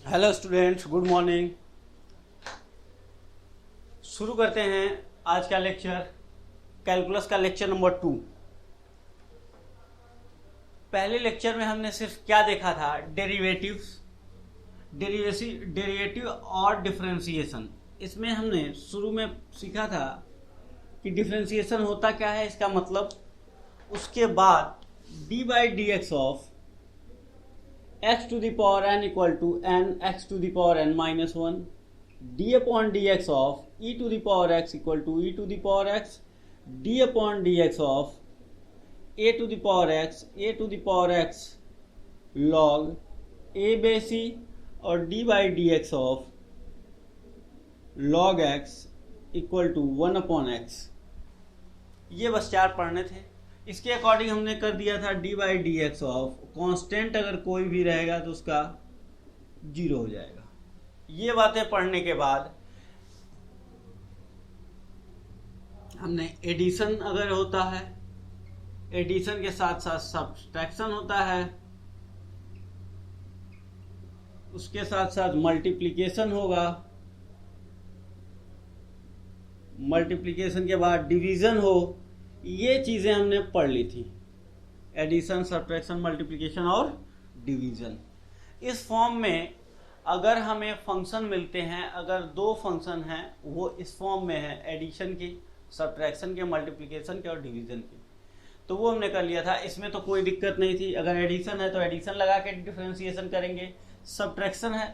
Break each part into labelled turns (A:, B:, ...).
A: Hello students, good morning. शुरू करते हैं आज का लेक्चर, कैलकुलस का लेक्चर नंबर 2। पहले लेक्चर में हमने सिर्फ क्या देखा था? डेरिवेटिव और डिफरेंशिएशन। इसमें हमने शुरू में सीखा था कि डिफरेंशिएशन होता क्या है, इसका मतलब। उसके बाद D by d x of x to the power n equal to n x to the power n minus 1 d upon dx of e to the power x equal to e to the power x d upon dx of a to the power x log a by c और d by dx of log x equal to 1 upon x। ये बस चार पढ़ने थे। इसके according हमने कर दिया था D by d x of constant अगर कोई भी रहेगा तो उसका 0 हो जाएगा। ये बातें पढ़ने के बाद हमने एडिशन अगर होता है, एडिशन के साथ साथ सब्ट्रैक्शन होता है, उसके साथ साथ मल्टीप्लिकेशन होगा, मल्टीप्लिकेशन के बाद डिवीजन हो, ये चीजें हमने पढ़ ली थी। एडिशन, सब्ट्रैक्शन, मल्टीप्लिकेशन और डिवीजन। इस फॉर्म में अगर हमें फंक्शन मिलते हैं, अगर दो फंक्शन हैं वो इस फॉर्म में है, एडिशन की, सब्ट्रैक्शन के, मल्टीप्लिकेशन के और डिवीजन की, तो वो हमने कर लिया था। इसमें तो कोई दिक्कत नहीं थी। अगर एडिशन है तो एडिशन लगा के डिफरेंशिएशन करेंगे, सब्ट्रैक्शन है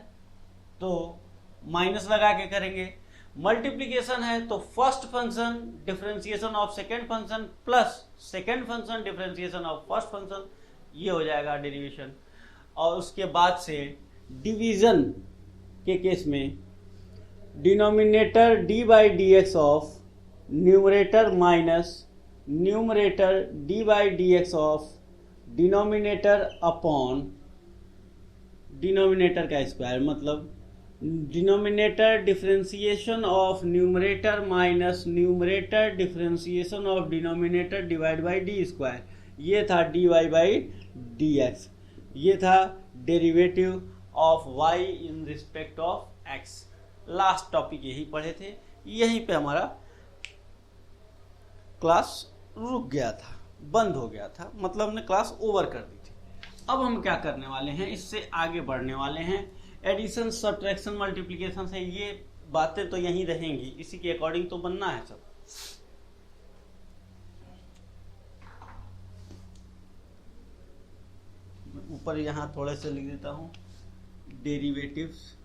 A: तो माइनस लगा के करेंगे, मल्टीप्लिकेशन है तो first function differentiation of second function plus second function differentiation of first function, ये हो जाएगा डेरिवेशन। और उसके बाद से डिवीजन के केस में denominator d by d x of numerator minus numerator d by d x of denominator upon denominator का स्क्वायर, मतलब denominator differentiation of numerator minus numerator differentiation of denominator divide by d square. ये था d y by d x. ये था derivative of y in respect of x। Last topic यही पढ़े थे, यहीं पे हमारा क्लास रुक गया था, बंद हो गया था, मतलब हमने क्लास ओवर कर दी थी। अब हम क्या करने वाले हैं, इससे आगे बढ़ने वाले हैं। एडिशन, सब्ट्रैक्शन, मल्टीप्लिकेशन से ये बातें तो यहीं रहेंगी, इसी के अकॉर्डिंग तो बनना है सब। ऊपर यहां थोड़े से लिख देता हूं, डेरिवेटिव्स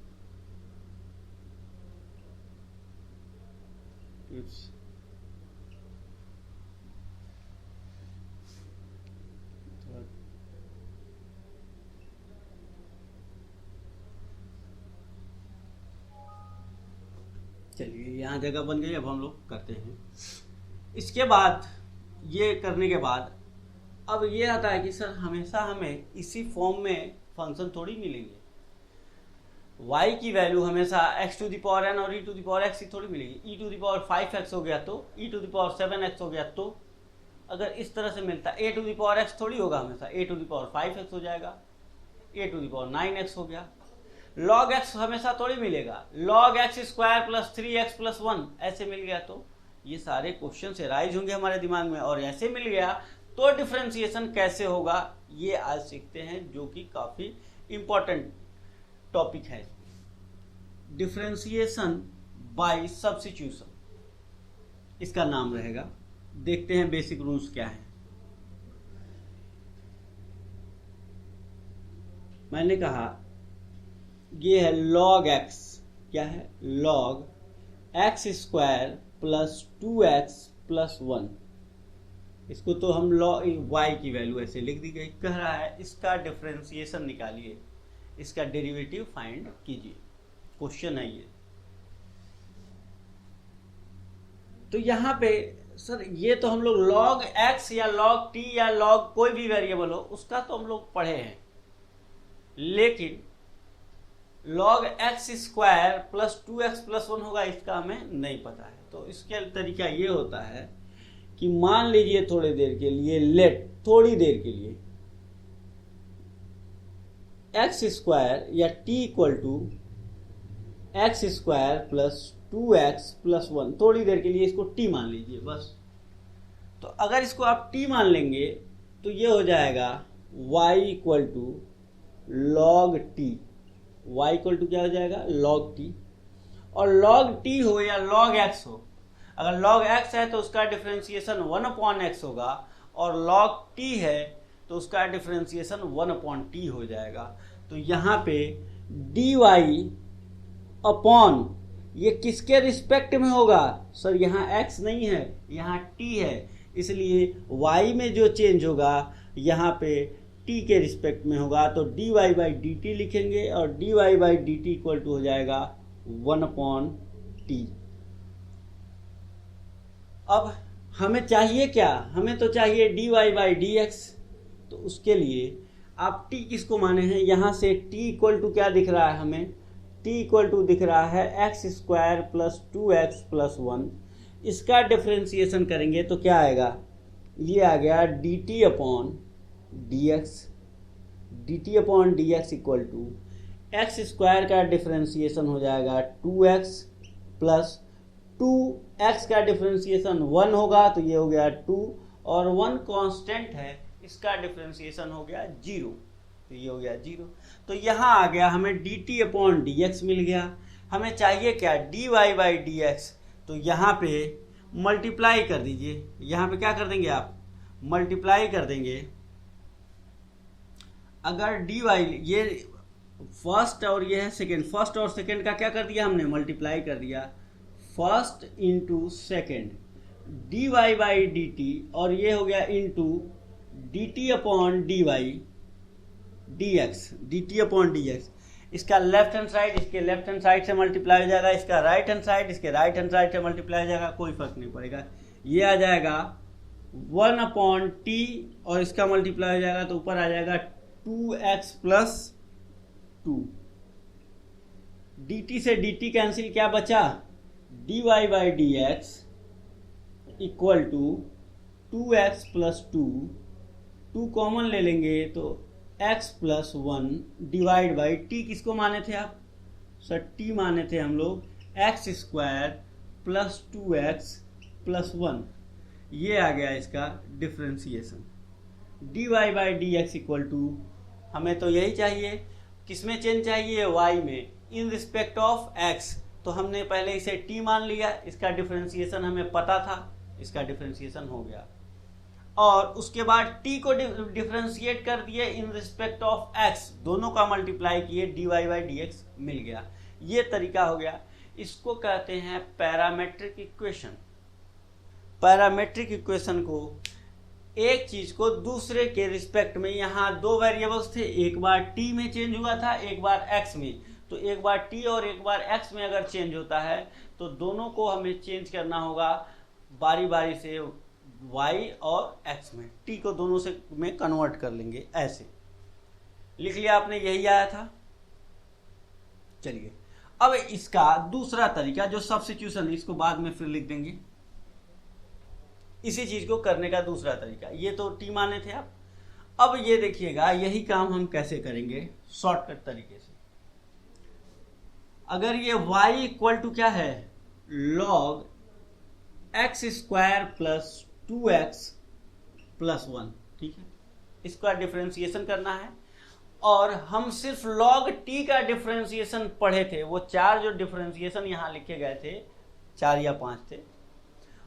A: चलिए, यहाँ जगह बन गई। अब हम लोग करते हैं। इसके बाद ये करने के बाद अब ये आता है कि सर हमेशा हमें इसी फॉर्म में फंक्शन थोड़ी मिलेंगे। y की वैल्यू हमेशा x to the power n और e to the power x ही थोड़ी मिलेगी। e to the power 5x हो गया तो e to the power 7x हो गया, तो अगर इस तरह से मिलता a to the power x थोड़ी होगा, हमेशा a to the power 5x हो जाएगा, a to the power 9x हो गया। log x हमेशा थोड़ी मिलेगा, log x square plus 3x plus 1 ऐसे मिल गया। तो ये सारे क्वेश्चन से राइज होंगे हमारे दिमाग में, और ऐसे मिल गया तो डिफरेंशिएशन कैसे होगा ये आज सीखते हैं, जो कि काफी इंपॉर्टेंट टॉपिक है। डिफरेंशिएशन बाय सब्स्टिट्यूशन इसका नाम रहेगा। देखते हैं बेसिक रूल्स क्या है। मैंने कहा ये है log x, क्या है? log x square plus 2x plus 1। इसको तो हम log y की वैल्यू ऐसे लिख दी गई। कह रहा है इसका डिफरेंशिएशन निकालिए, इसका डेरिवेटिव फाइंड कीजिए। क्वेश्चन है ये। तो यहाँ पे सर ये तो हम लोग log x या log t या log कोई भी वेरिएबल हो उसका तो हम लोग पढ़े हैं, लेकिन log x square plus 2x plus 1 होगा इसका हमें नहीं पता है। तो इसका तरीका ये होता है कि मान लीजिए थोड़ी देर के लिए, थोड़ी देर के लिए एक्स स्क्वायर या t equal to x square plus 2x plus 1, थोड़ी देर के लिए इसको टी मान लीजिए बस। तो अगर इसको आप टी मान लेंगे तो ये हो जाएगा y equal to log t. y equal to क्या हो जाएगा, लॉग टी। और लॉग टी हो या लॉग एक्स हो, अगर लॉग एक्स है तो उसका डिफरेंशिएशन 1/x होगा, और लॉग टी है तो उसका डिफरेंशिएशन 1/t हो जाएगा। तो यहाँ पे dy अपॉन ये किसके रिस्पेक्ट में होगा सर, यहाँ x नहीं है, यहाँ t है, इसलिए y में जो चेंज होगा यहाँ पे t के रिस्पेक्ट में होगा। तो dy बाई डी टी लिखेंगे, और dy by d t equal to हो जाएगा 1/t। अब हमें चाहिए क्या, हमें तो चाहिए dy बाई डी एक्स। तो उसके लिए आप t किसको माने हैं, यहाँ से t इक्वल टू क्या दिख रहा है हमें, t इक्वल टू दिख रहा है x square plus 2x plus 1। इसका डिफरेंशिएशन करेंगे तो क्या आएगा, ये आ गया dt upon d x. D t upon d x equal to x square का डिफरेंशिएशन हो जाएगा 2x प्लस 2x का डिफरेंशिएशन 1 होगा, तो ये हो गया 2, और 1 कांस्टेंट है, इसका डिफरेंशिएशन हो गया 0, तो ये हो गया 0। तो यहाँ आ गया हमें dt अपॉन डी एक्स मिल गया। हमें चाहिए क्या, dy बाई डी एक्स। तो यहाँ पे मल्टीप्लाई कर दीजिए, यहाँ पे क्या कर देंगे आप, मल्टीप्लाई कर देंगे। अगर dy, ये फर्स्ट और ये है सेकेंड, फर्स्ट और सेकेंड का क्या कर दिया हमने, मल्टीप्लाई कर दिया, first into second dy by d t, और ये हो गया into dt upon dy dx, dt upon dx। इसका लेफ्ट हैंड साइड इसके लेफ्ट हैंड साइड से मल्टीप्लाई हो जाएगा, इसका राइट हैंड साइड इसके राइट हैंड साइड से मल्टीप्लाई हो जाएगा, कोई फर्क नहीं पड़ेगा। ये आ जाएगा 1/t, और इसका मल्टीप्लाई हो जाएगा तो ऊपर आ जाएगा 2x प्लस 2। dt से dt कैंसिल, क्या बचा, dy by d x equal to 2x plus 2, 2 common ले लेंगे तो x plus 1 divide by t। किसको माने थे आप सर, t माने थे हम लोग, x square plus 2x plus 1। ये आ गया इसका differentiation. dy by d x equal to, हमें तो यही चाहिए, किसमें चेंज चाहिए, y में, इन रिस्पेक्ट ऑफ x। तो हमने पहले इसे t मान लिया, इसका डिफरेंशिएशन हमें पता था, इसका डिफरेंशिएशन हो गया। और उसके बाद t को डिफरेंशिएट कर दिए इन रिस्पेक्ट ऑफ x, दोनों का मल्टीप्लाई किए, dy बाई डी एक्स मिल गया। ये तरीका हो गया, इसको कहते हैं पैरामेट्रिक इक्वेशन। पैरामेट्रिक इक्वेशन को, एक चीज को दूसरे के रिस्पेक्ट में, यहाँ दो वेरिएबल्स थे, एक बार t में चेंज हुआ था, एक बार x में। तो एक बार t और एक बार x में अगर चेंज होता है तो दोनों को हमें चेंज करना होगा बारी बारी से y और x में, t को दोनों से में कन्वर्ट कर लेंगे। ऐसे लिख लिया आपने, यही आया था। चलिए अब इसका दूसरा तरीका जो सब्स्टिट्यूशन है, इसको बाद में फिर लिख देंगे। इसी चीज को करने का दूसरा तरीका, ये तो t माने थे आप। अब ये देखिएगा, यही काम हम कैसे करेंगे शॉर्टकट तरीके से। अगर ये y इक्वल टू क्या है, log x square plus 2x plus 1, ठीक है, इसका डिफरेंशिएशन करना है। और हम सिर्फ log t का डिफरेंशिएशन पढ़े थे, वो 4 जो डिफरेंशिएशन यहाँ लिखे गए थे, 4 या 5 थे,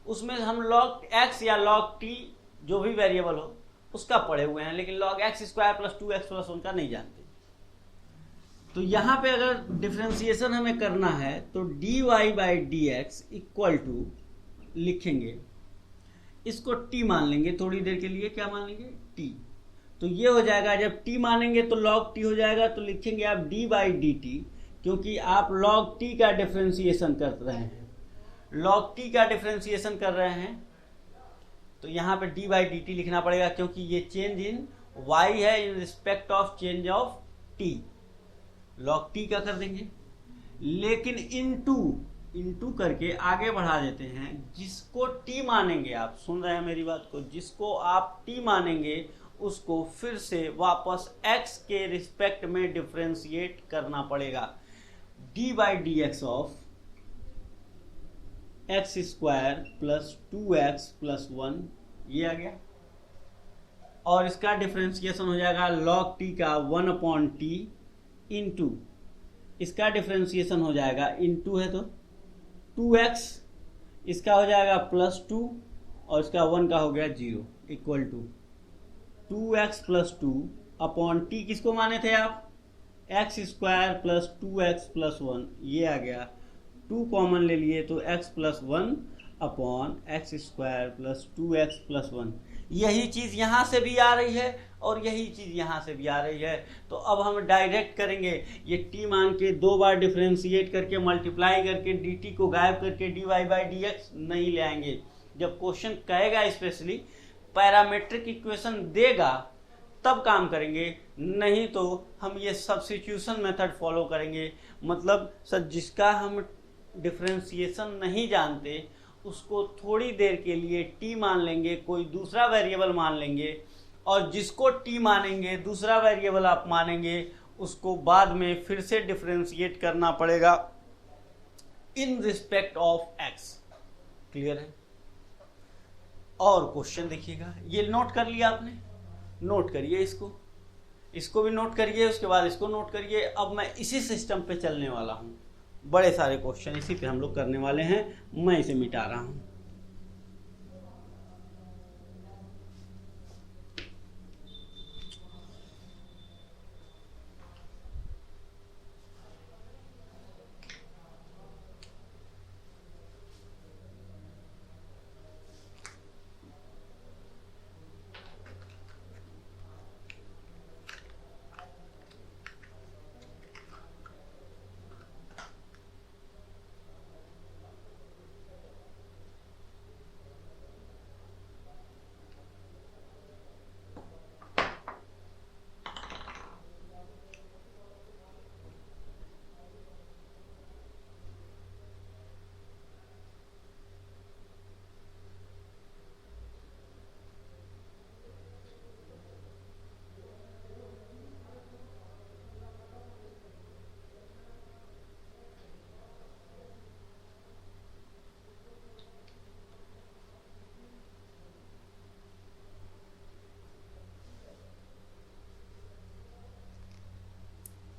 A: उसमें हम log x या log t जो भी वेरिएबल हो उसका पढ़े हुए हैं, लेकिन log x square plus 2x plus 1 का नहीं जानते। तो यहाँ पे अगर डिफरेंशिएशन हमें करना है तो dy by d x equal to लिखेंगे, इसको t मान लेंगे थोड़ी देर के लिए, क्या मान लेंगे, t। तो ये हो जाएगा, जब t मानेंगे तो log t हो जाएगा, तो लिखेंगे आप d बाई डी टी, क्योंकि आप log t का डिफरेंशिएशन कर रहे हैं, log t का डिफरेंशिएशन कर रहे हैं, तो यहाँ पे d बाई डी टी लिखना पड़ेगा, क्योंकि ये चेंज इन y है इन respect of change of t। log t का कर देंगे, लेकिन इनटू करके आगे बढ़ा देते हैं। जिसको t मानेंगे, आप सुन रहे हैं मेरी बात को, जिसको आप t मानेंगे उसको फिर से वापस x के रिस्पेक्ट में डिफरेंशिएट करना पड़ेगा। D by d x of x square plus 2x plus 1 ये आ गया, और इसका डिफरेंशिएशन हो जाएगा log t का 1/t इंटू इसका डिफरेंशिएशन हो जाएगा इंटू है तो 2x, इसका हो जाएगा प्लस 2 और इसका 1 का हो गया 0 equal to 2x plus 2 upon t किसको माने थे आप, x square plus 2x plus 1 ये आ गया, 2 कॉमन ले लिए तो x plus 1 upon x square plus 2x plus 1। यही चीज़ यहाँ से भी आ रही है और यही चीज़ यहाँ से भी आ रही है। तो अब हम डायरेक्ट करेंगे, ये t मान के 2 बार डिफरेंशिएट करके मल्टीप्लाई करके dt को गायब करके dy बाई डी एक्स नहीं ले आएंगे। जब क्वेश्चन कहेगा स्पेशली पैरामेट्रिक इक्वेशन देगा तब काम करेंगे, नहीं तो हम ये सब्स्टिट्यूशन मेथड फॉलो करेंगे। मतलब सर जिसका हम डिफरेंशिएशन नहीं जानते उसको थोड़ी देर के लिए t मान लेंगे, कोई दूसरा वेरिएबल मान लेंगे, और जिसको t मानेंगे दूसरा वेरिएबल आप मानेंगे उसको बाद में फिर से डिफरेंशिएट करना पड़ेगा इन रिस्पेक्ट ऑफ x। क्लियर है? और क्वेश्चन देखिएगा, ये नोट कर लिया आपने, नोट करिए इसको भी नोट करिए, उसके बाद इसको नोट करिए। अब मैं इसी सिस्टम पे चलने वाला हूँ, बड़े सारे क्वेश्चन इसी पे हम लोग करने वाले हैं। मैं इसे मिटा रहा हूँ।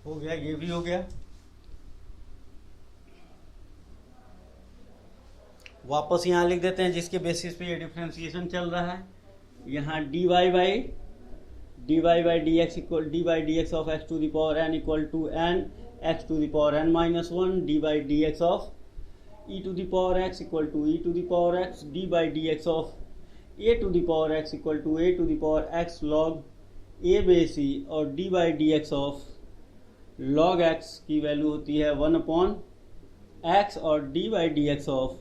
A: हो गया, ये भी हो गया। वापस यहाँ लिख देते हैं जिसके बेसिस पे ये डिफरेंशिएशन चल रहा है। यहाँ dy by d x equal d by d x of x to the power n equal to n x to the power n minus 1 d by d x of e to the power x equal to e to the power x d by d x of a to the power x equal to a to the power x log a base e, और d by d x of log x की value होती है 1/x और d by d x of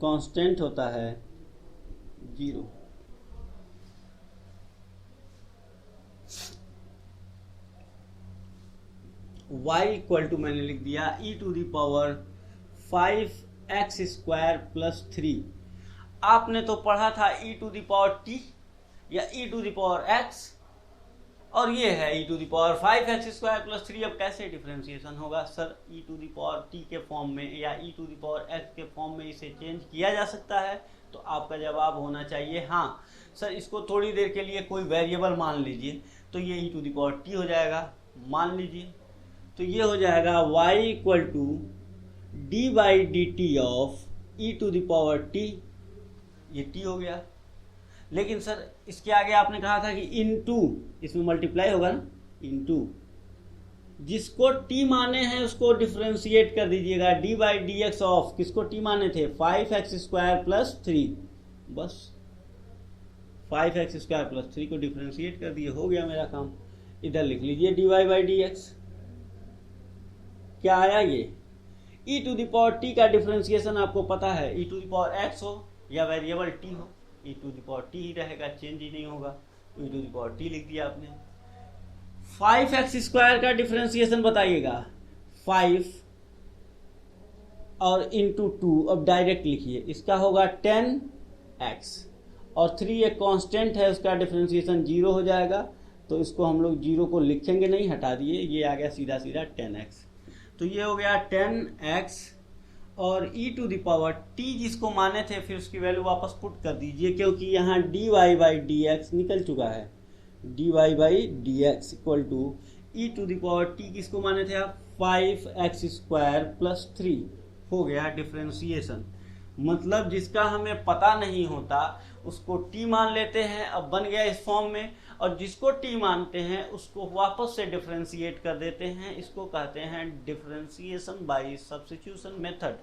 A: constant होता है 0। y equal to मैंने लिख दिया e to the power 5x square plus 3। आपने तो पढ़ा था e to the power t या e to the power x, और ये है e to the power 5x square plus 3। अब कैसे डिफरेंशिएशन होगा sir? e to the power t के फॉर्म में या e to the power x के फॉर्म में इसे चेंज किया जा सकता है? तो आपका जवाब होना चाहिए हाँ। सर इसको थोड़ी देर के लिए कोई वेरिएबल मान लीजिए, तो ये e to the power t हो जाएगा, मान लीजिए। तो ये हो जाएगा y equal to d by d t of e to the power t, ये t हो गया। लेकिन सर इसके आगे आपने कहा था कि इनटू, इसमें मल्टीप्लाई होगा ना, इनटू जिसको t माने हैं उसको डिफरेंशिएट कर दीजिएगा। D by d x of किसको t माने थे? 5x स्क्वायर प्लस 3, बस 5x स्क्वायर प्लस 3 को डिफरेंशिएट कर दिए, हो गया मेरा काम। इधर लिख लीजिए dy बाई डी एक्स, क्या आया ये e to the power t का डिफरेंशिएशन आपको पता है, e to the power x हो या वेरिएबल t हो, e to the power t ही रहेगा, चेंज ही नहीं होगा। e to the power t लिख दिया आपने। 5x स्क्वायर का डिफरेंशिएशन बताइएगा, 5 और इंटू 2, अब डायरेक्ट लिखिए, इसका होगा 10x और 3 एक कांस्टेंट है, उसका डिफरेंशिएशन 0 हो जाएगा, तो इसको हम लोग 0 को लिखेंगे नहीं, हटा दिए, ये आ गया सीधा सीधा 10x। तो ये हो गया 10x और e to the power t जिसको माने थे फिर उसकी वैल्यू वापस पुट कर दीजिए, क्योंकि यहाँ dy बाई डी एक्स निकल चुका है, dy by d x equal to e to the power t किसको माने थे आप 5x स्क्वायर प्लस 3 हो गया डिफरेंशिएशन। मतलब जिसका हमें पता नहीं होता उसको t मान लेते हैं, अब बन गया इस फॉर्म में, और जिसको t मानते हैं उसको वापस से डिफरेंशिएट कर देते हैं, इसको कहते हैं डिफरेंशिएशन बाय सब्स्टिट्यूशन मेथड।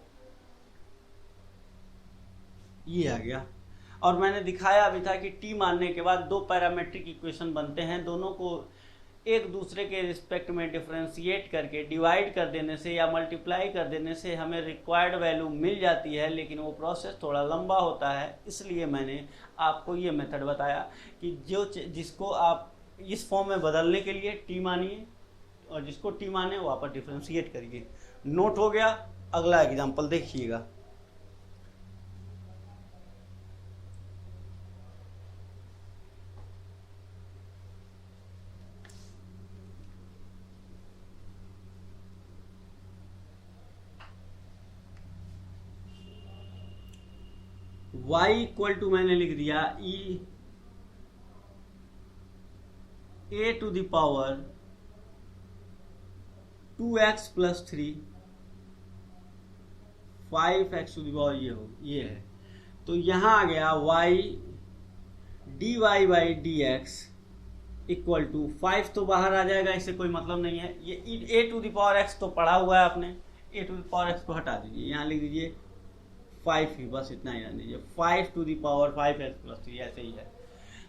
A: ये आ गया। और मैंने दिखाया भी था कि t मानने के बाद दो पैरामेट्रिक इक्वेशन बनते हैं, दोनों को एक दूसरे के रिस्पेक्ट में डिफरेंशिएट करके डिवाइड कर देने से या मल्टीप्लाई कर देने से हमें रिक्वायर्ड वैल्यू मिल जाती है, लेकिन वो प्रोसेस थोड़ा लंबा होता है। इसलिए मैंने आपको ये मेथड बताया कि जिसको आप इस फॉर्म में बदलने के लिए t मानिए और जिसको t माने वो आप डिफरेंशिएट करिए। नोट हो गया? अगला एग्जाम्पल देखिएगा। y इक्वल टू मैंने लिख दिया a to the power 2x plus 3 5x to the power ये है। तो यहां आ गया y dy by d x equal to 5 तो बाहर आ जाएगा, इससे कोई मतलब नहीं है। ये a to the power x तो पढ़ा हुआ है आपने, a to the power x को हटा दीजिए, यहां लिख दीजिए 5 ही, बस इतना ही रहने दीजिए, 5 to the power 5x plus 3 ऐसे ही है।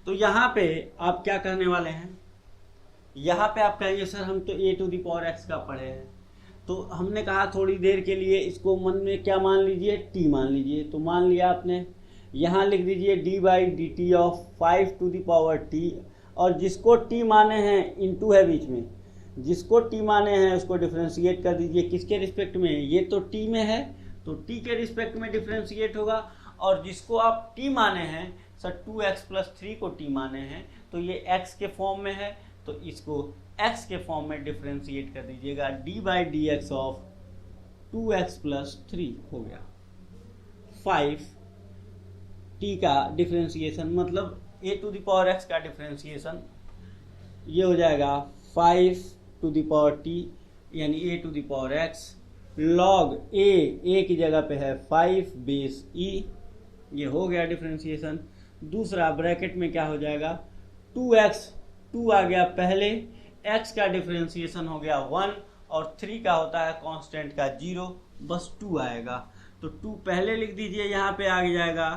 A: तो यहाँ पे आप क्या कहने वाले हैं, यहाँ पे आप कहेंगे सर हम तो a to the power x का पढ़े हैं, तो हमने कहा थोड़ी देर के लिए इसको मन में क्या मान लीजिए, t मान लीजिए। तो मान लिया आपने, यहाँ लिख दीजिए d by d t of 5 to the power t, और जिसको t माने हैं इनटू है बीच में, जिसको t माने हैं उसको डिफरेंशिएट कर दीजिए किसके रिस्पेक्ट में, ये तो t में है तो t के रिस्पेक्ट में डिफरेंशिएट होगा, और जिसको आप t माने हैं सर 2x प्लस 3 को t माने हैं तो ये x के फॉर्म में है, तो इसको x के फॉर्म में डिफरेंशिएट कर दीजिएगा, d by d x of 2x plus 3 हो गया 5 t का डिफरेंशिएशन, मतलब a to the power x का डिफरेंशिएशन ये हो जाएगा 5 टू द पावर t यानी a to the power x log a की जगह पे है 5 बेस e, ये हो गया डिफरेंशिएशन। दूसरा ब्रैकेट में क्या हो जाएगा 2x, 2 आ गया पहले, x का डिफरेंशिएशन हो गया 1 और 3 का होता है कांस्टेंट का 0, बस 2 आएगा। तो 2 पहले लिख दीजिए, यहाँ पे आ जाएगा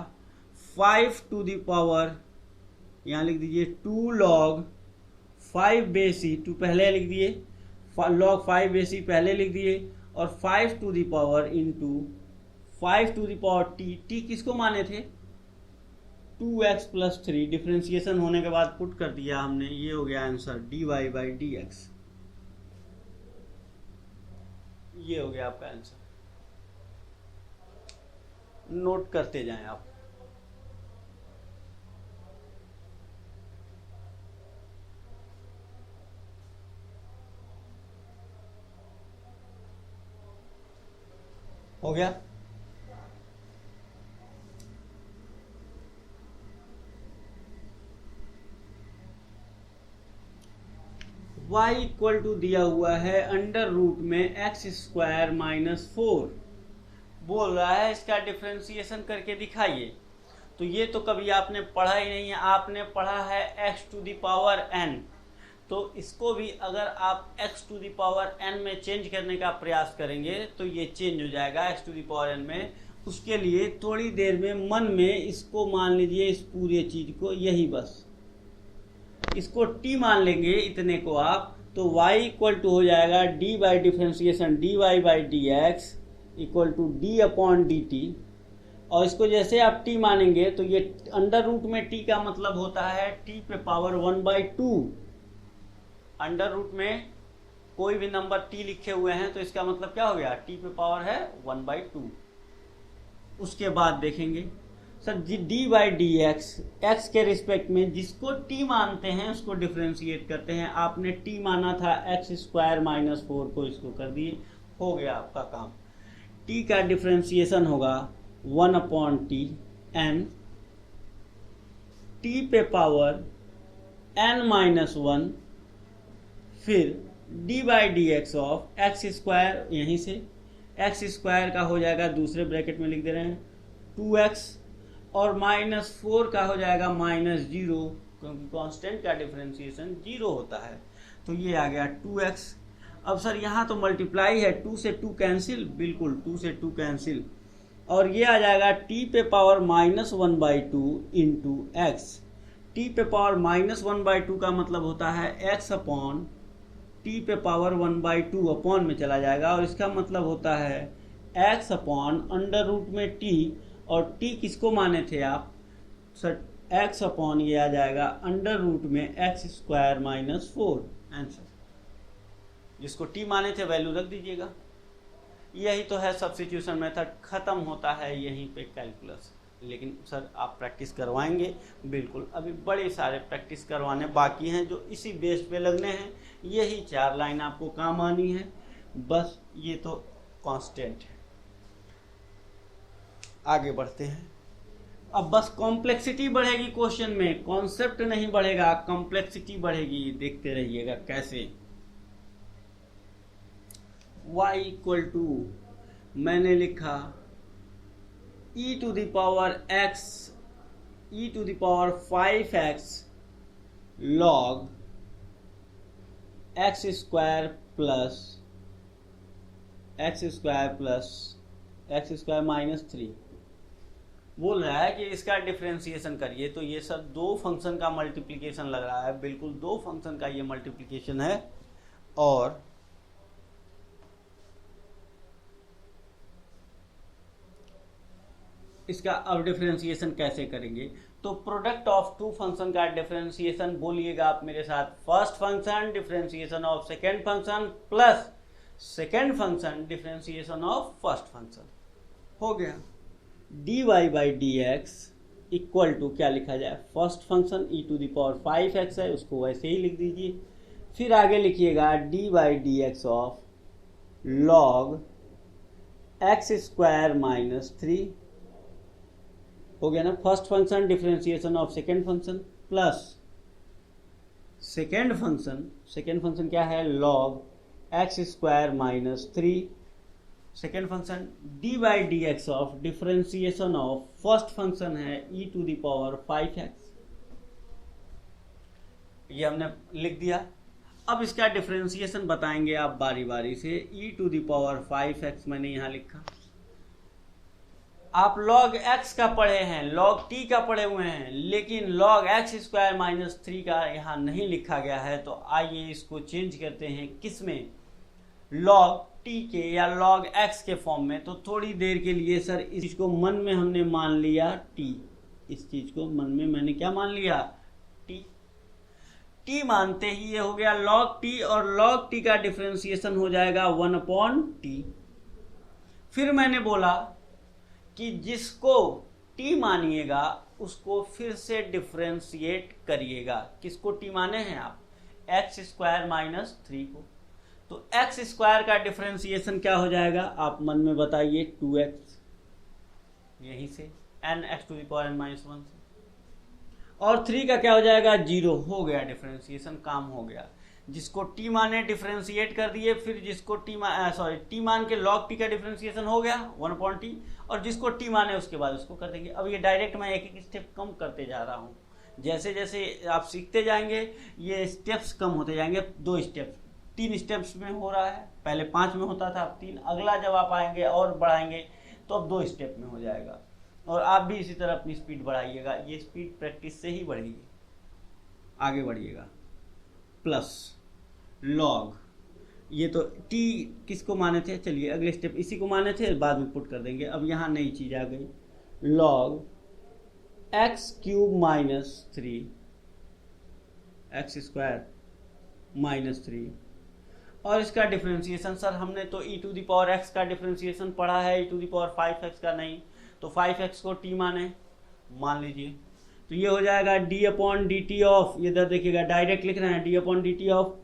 A: 5 टू दी पावर, यहाँ लिख दीजिए 2 लॉग 5 बेस e, 2 पहले लिख दिए, लॉग 5 बेस e पहले लिख दिए, और 5 to the power into 5 to the power t किसको माने थे 2x प्लस 3, डिफरेंशिएशन होने के बाद पुट कर दिया हमने, ये हो गया answer dy by d x, ये हो गया आपका आंसर। नोट करते जाएं आप। हो गया? y इक्वल टू दिया हुआ है अंडर रूट में एक्स स्क्वायर माइनस 4, बोल रहा है इसका डिफरेंशिएशन करके दिखाइए। तो ये तो कभी आपने पढ़ा ही नहीं है, आपने पढ़ा है x to the power n, तो इसको भी अगर आप x to the power n में चेंज करने का प्रयास करेंगे तो ये चेंज हो जाएगा x to the power n में। उसके लिए थोड़ी देर में मन में इसको मान लीजिए, इस पूरे चीज को, यही बस इसको t मान लेंगे इतने को आप, तो y इक्वल टू हो जाएगा d by differentiation dy by d x equal to d upon d t, और इसको जैसे आप t मानेंगे तो ये अंडर रूट में t का मतलब होता है t पे पावर 1/2। अंडर रूट में कोई भी नंबर t लिखे हुए हैं तो इसका मतलब क्या हो गया, t पे पावर है 1/2। उसके बाद देखेंगे sir G D by d x, x के रिस्पेक्ट में जिसको टी मानते हैं उसको डिफ्रेंशिएट करते हैं। आपने टी माना था एक्स स्क्वायर माइनस 4 को, इसको कर दिए, हो गया आपका काम। टी का डिफ्रेंशिएशन होगा 1/t एन, टी पे पावर n-1, फिर D by d x of x square, यहीं से एक्स स्क्वायर का हो जाएगा, दूसरे ब्रैकेट में लिख दे रहे हैं 2x, और -4 का हो जाएगा -0, क्योंकि कांस्टेंट का डिफरेंशिएशन 0 होता है। तो ये आ गया 2x। अब सर यहाँ तो मल्टीप्लाई है, 2 से 2 कैंसिल, बिल्कुल 2 से 2 कैंसिल, और ये आ जाएगा t पे पावर -1/2 इंटू एक्स। t पे पावर -1/2 का मतलब होता है x अपॉन t पे पावर 1/2, अपॉन में चला जाएगा, और इसका मतलब होता है x अपॉन अंडर रूट में t, और t किसको माने थे आप सर, x अपॉन ये आ जाएगा अंडर रूट में x स्क्वायर -4, आंसर। जिसको t माने थे वैल्यू रख दीजिएगा। यही तो है सब्स्टिट्यूशन मेथड, खत्म होता है यहीं पे कैलकुलस। लेकिन सर आप प्रैक्टिस करवाएंगे, बिल्कुल, अभी बड़े सारे प्रैक्टिस करवाने बाकी हैं जो इसी बेस पे लगने हैं। यही 4 लाइन आपको काम आनी है, बस ये तो कांस्टेंट है। आगे बढ़ते हैं। अब बस कॉम्प्लेक्सिटी बढ़ेगी क्वेश्चन में, कॉन्सेप्ट नहीं बढ़ेगा, कॉम्प्लेक्सिटी बढ़ेगी। देखते रहिएगा कैसे। y इक्वल टू मैंने लिखा e to the power x, e to the power 5x log x square plus x square -3। बोल रहा है कि इसका डिफरेंशिएशन करिए। तो ये सर 2 फंक्शन का मल्टीप्लिकेशन लग रहा है, बिल्कुल 2 फंक्शन का ये मल्टीप्लिकेशन है। और इसका अब डिफरेंशिएशन कैसे करेंगे? तो प्रोडक्ट ऑफ 2 फंक्शन का डिफरेंशिएशन बोलिएगा आप मेरे साथ। First function differentiation of second function plus second function differentiation of first function. हो गया। dy by d x equal to क्या लिखा जाए, first function e to the power 5x है, उसको वैसे ही लिख दीजिए। फिर आगे लिखिएगा dy by d x of log x square -3। हो गया ना। First function differentiation of second function plus second function क्या है, log x square -3। Second function d by d x of differentiation of first function है e to the power 5x। ये हमने लिख दिया। अब इसका डिफरेंशिएशन बताएंगे आप बारी बारी से। e to the power 5x मैंने यहां लिखा। आप log x का पढ़े हैं, log t का पढ़े हुए हैं, लेकिन log x स्क्वायर -3 का यहाँ नहीं लिखा गया है। तो आइए इसको चेंज करते हैं, किस में, log t के या log x के फॉर्म में। तो थोड़ी देर के लिए सर इस चीज को मन में हमने मान लिया t, इस चीज को मन में मैंने क्या मान लिया, t मानते ही ये हो गया log t, और log t का डिफरेंशिएशन हो जाएगा 1/t। फिर मैंने बोला कि जिसको t मानिएगा उसको फिर से डिफरेंशिएट करिएगा। किसको t माने हैं आप, x स्क्वायर -3 को। तो x स्क्वायर का डिफरेंशिएशन क्या हो जाएगा, आप मन में बताइए, 2x, यहीं से nx to the power n-1 से, और 3 का क्या हो जाएगा, 0। हो गया डिफरेंशिएशन, काम हो गया। जिसको t माने डिफरेंशिएट कर दिए, फिर जिसको t मान के log t का डिफरेंशिएशन हो गया 1/t, और जिसको t माने उसके बाद उसको कर देंगे। अब ये डायरेक्ट मैं एक एक स्टेप कम करते जा रहा हूँ, जैसे जैसे आप सीखते जाएंगे ये स्टेप्स कम होते जाएंगे। 2 स्टेप्स 3 स्टेप्स में हो रहा है, पहले 5 में होता था, अब 3। अगला जब आप आएंगे और बढ़ाएंगे तो अब 2 स्टेप में हो जाएगा। और आप भी इसी तरह अपनी स्पीड बढ़ाइएगा, ये स्पीड प्रैक्टिस से ही बढ़ेगी। आगे बढ़िएगा। प्लस लॉग, ये तो t किसको माने थे, चलिए अगले स्टेप इसी को माने थे, बाद में पुट कर देंगे। अब यहाँ नई चीज आ गई, log x³ -3, x स्क्वायर -3, और इसका डिफरेंशिएशन सर हमने तो e to the power x का डिफरेंशिएशन पढ़ा है, e to the power 5x का नहीं। तो 5x को t माने, मान लीजिए, तो ये हो जाएगा d upon d t of, ये इधर देखिएगा डायरेक्ट लिख रहे हैं, d upon d t of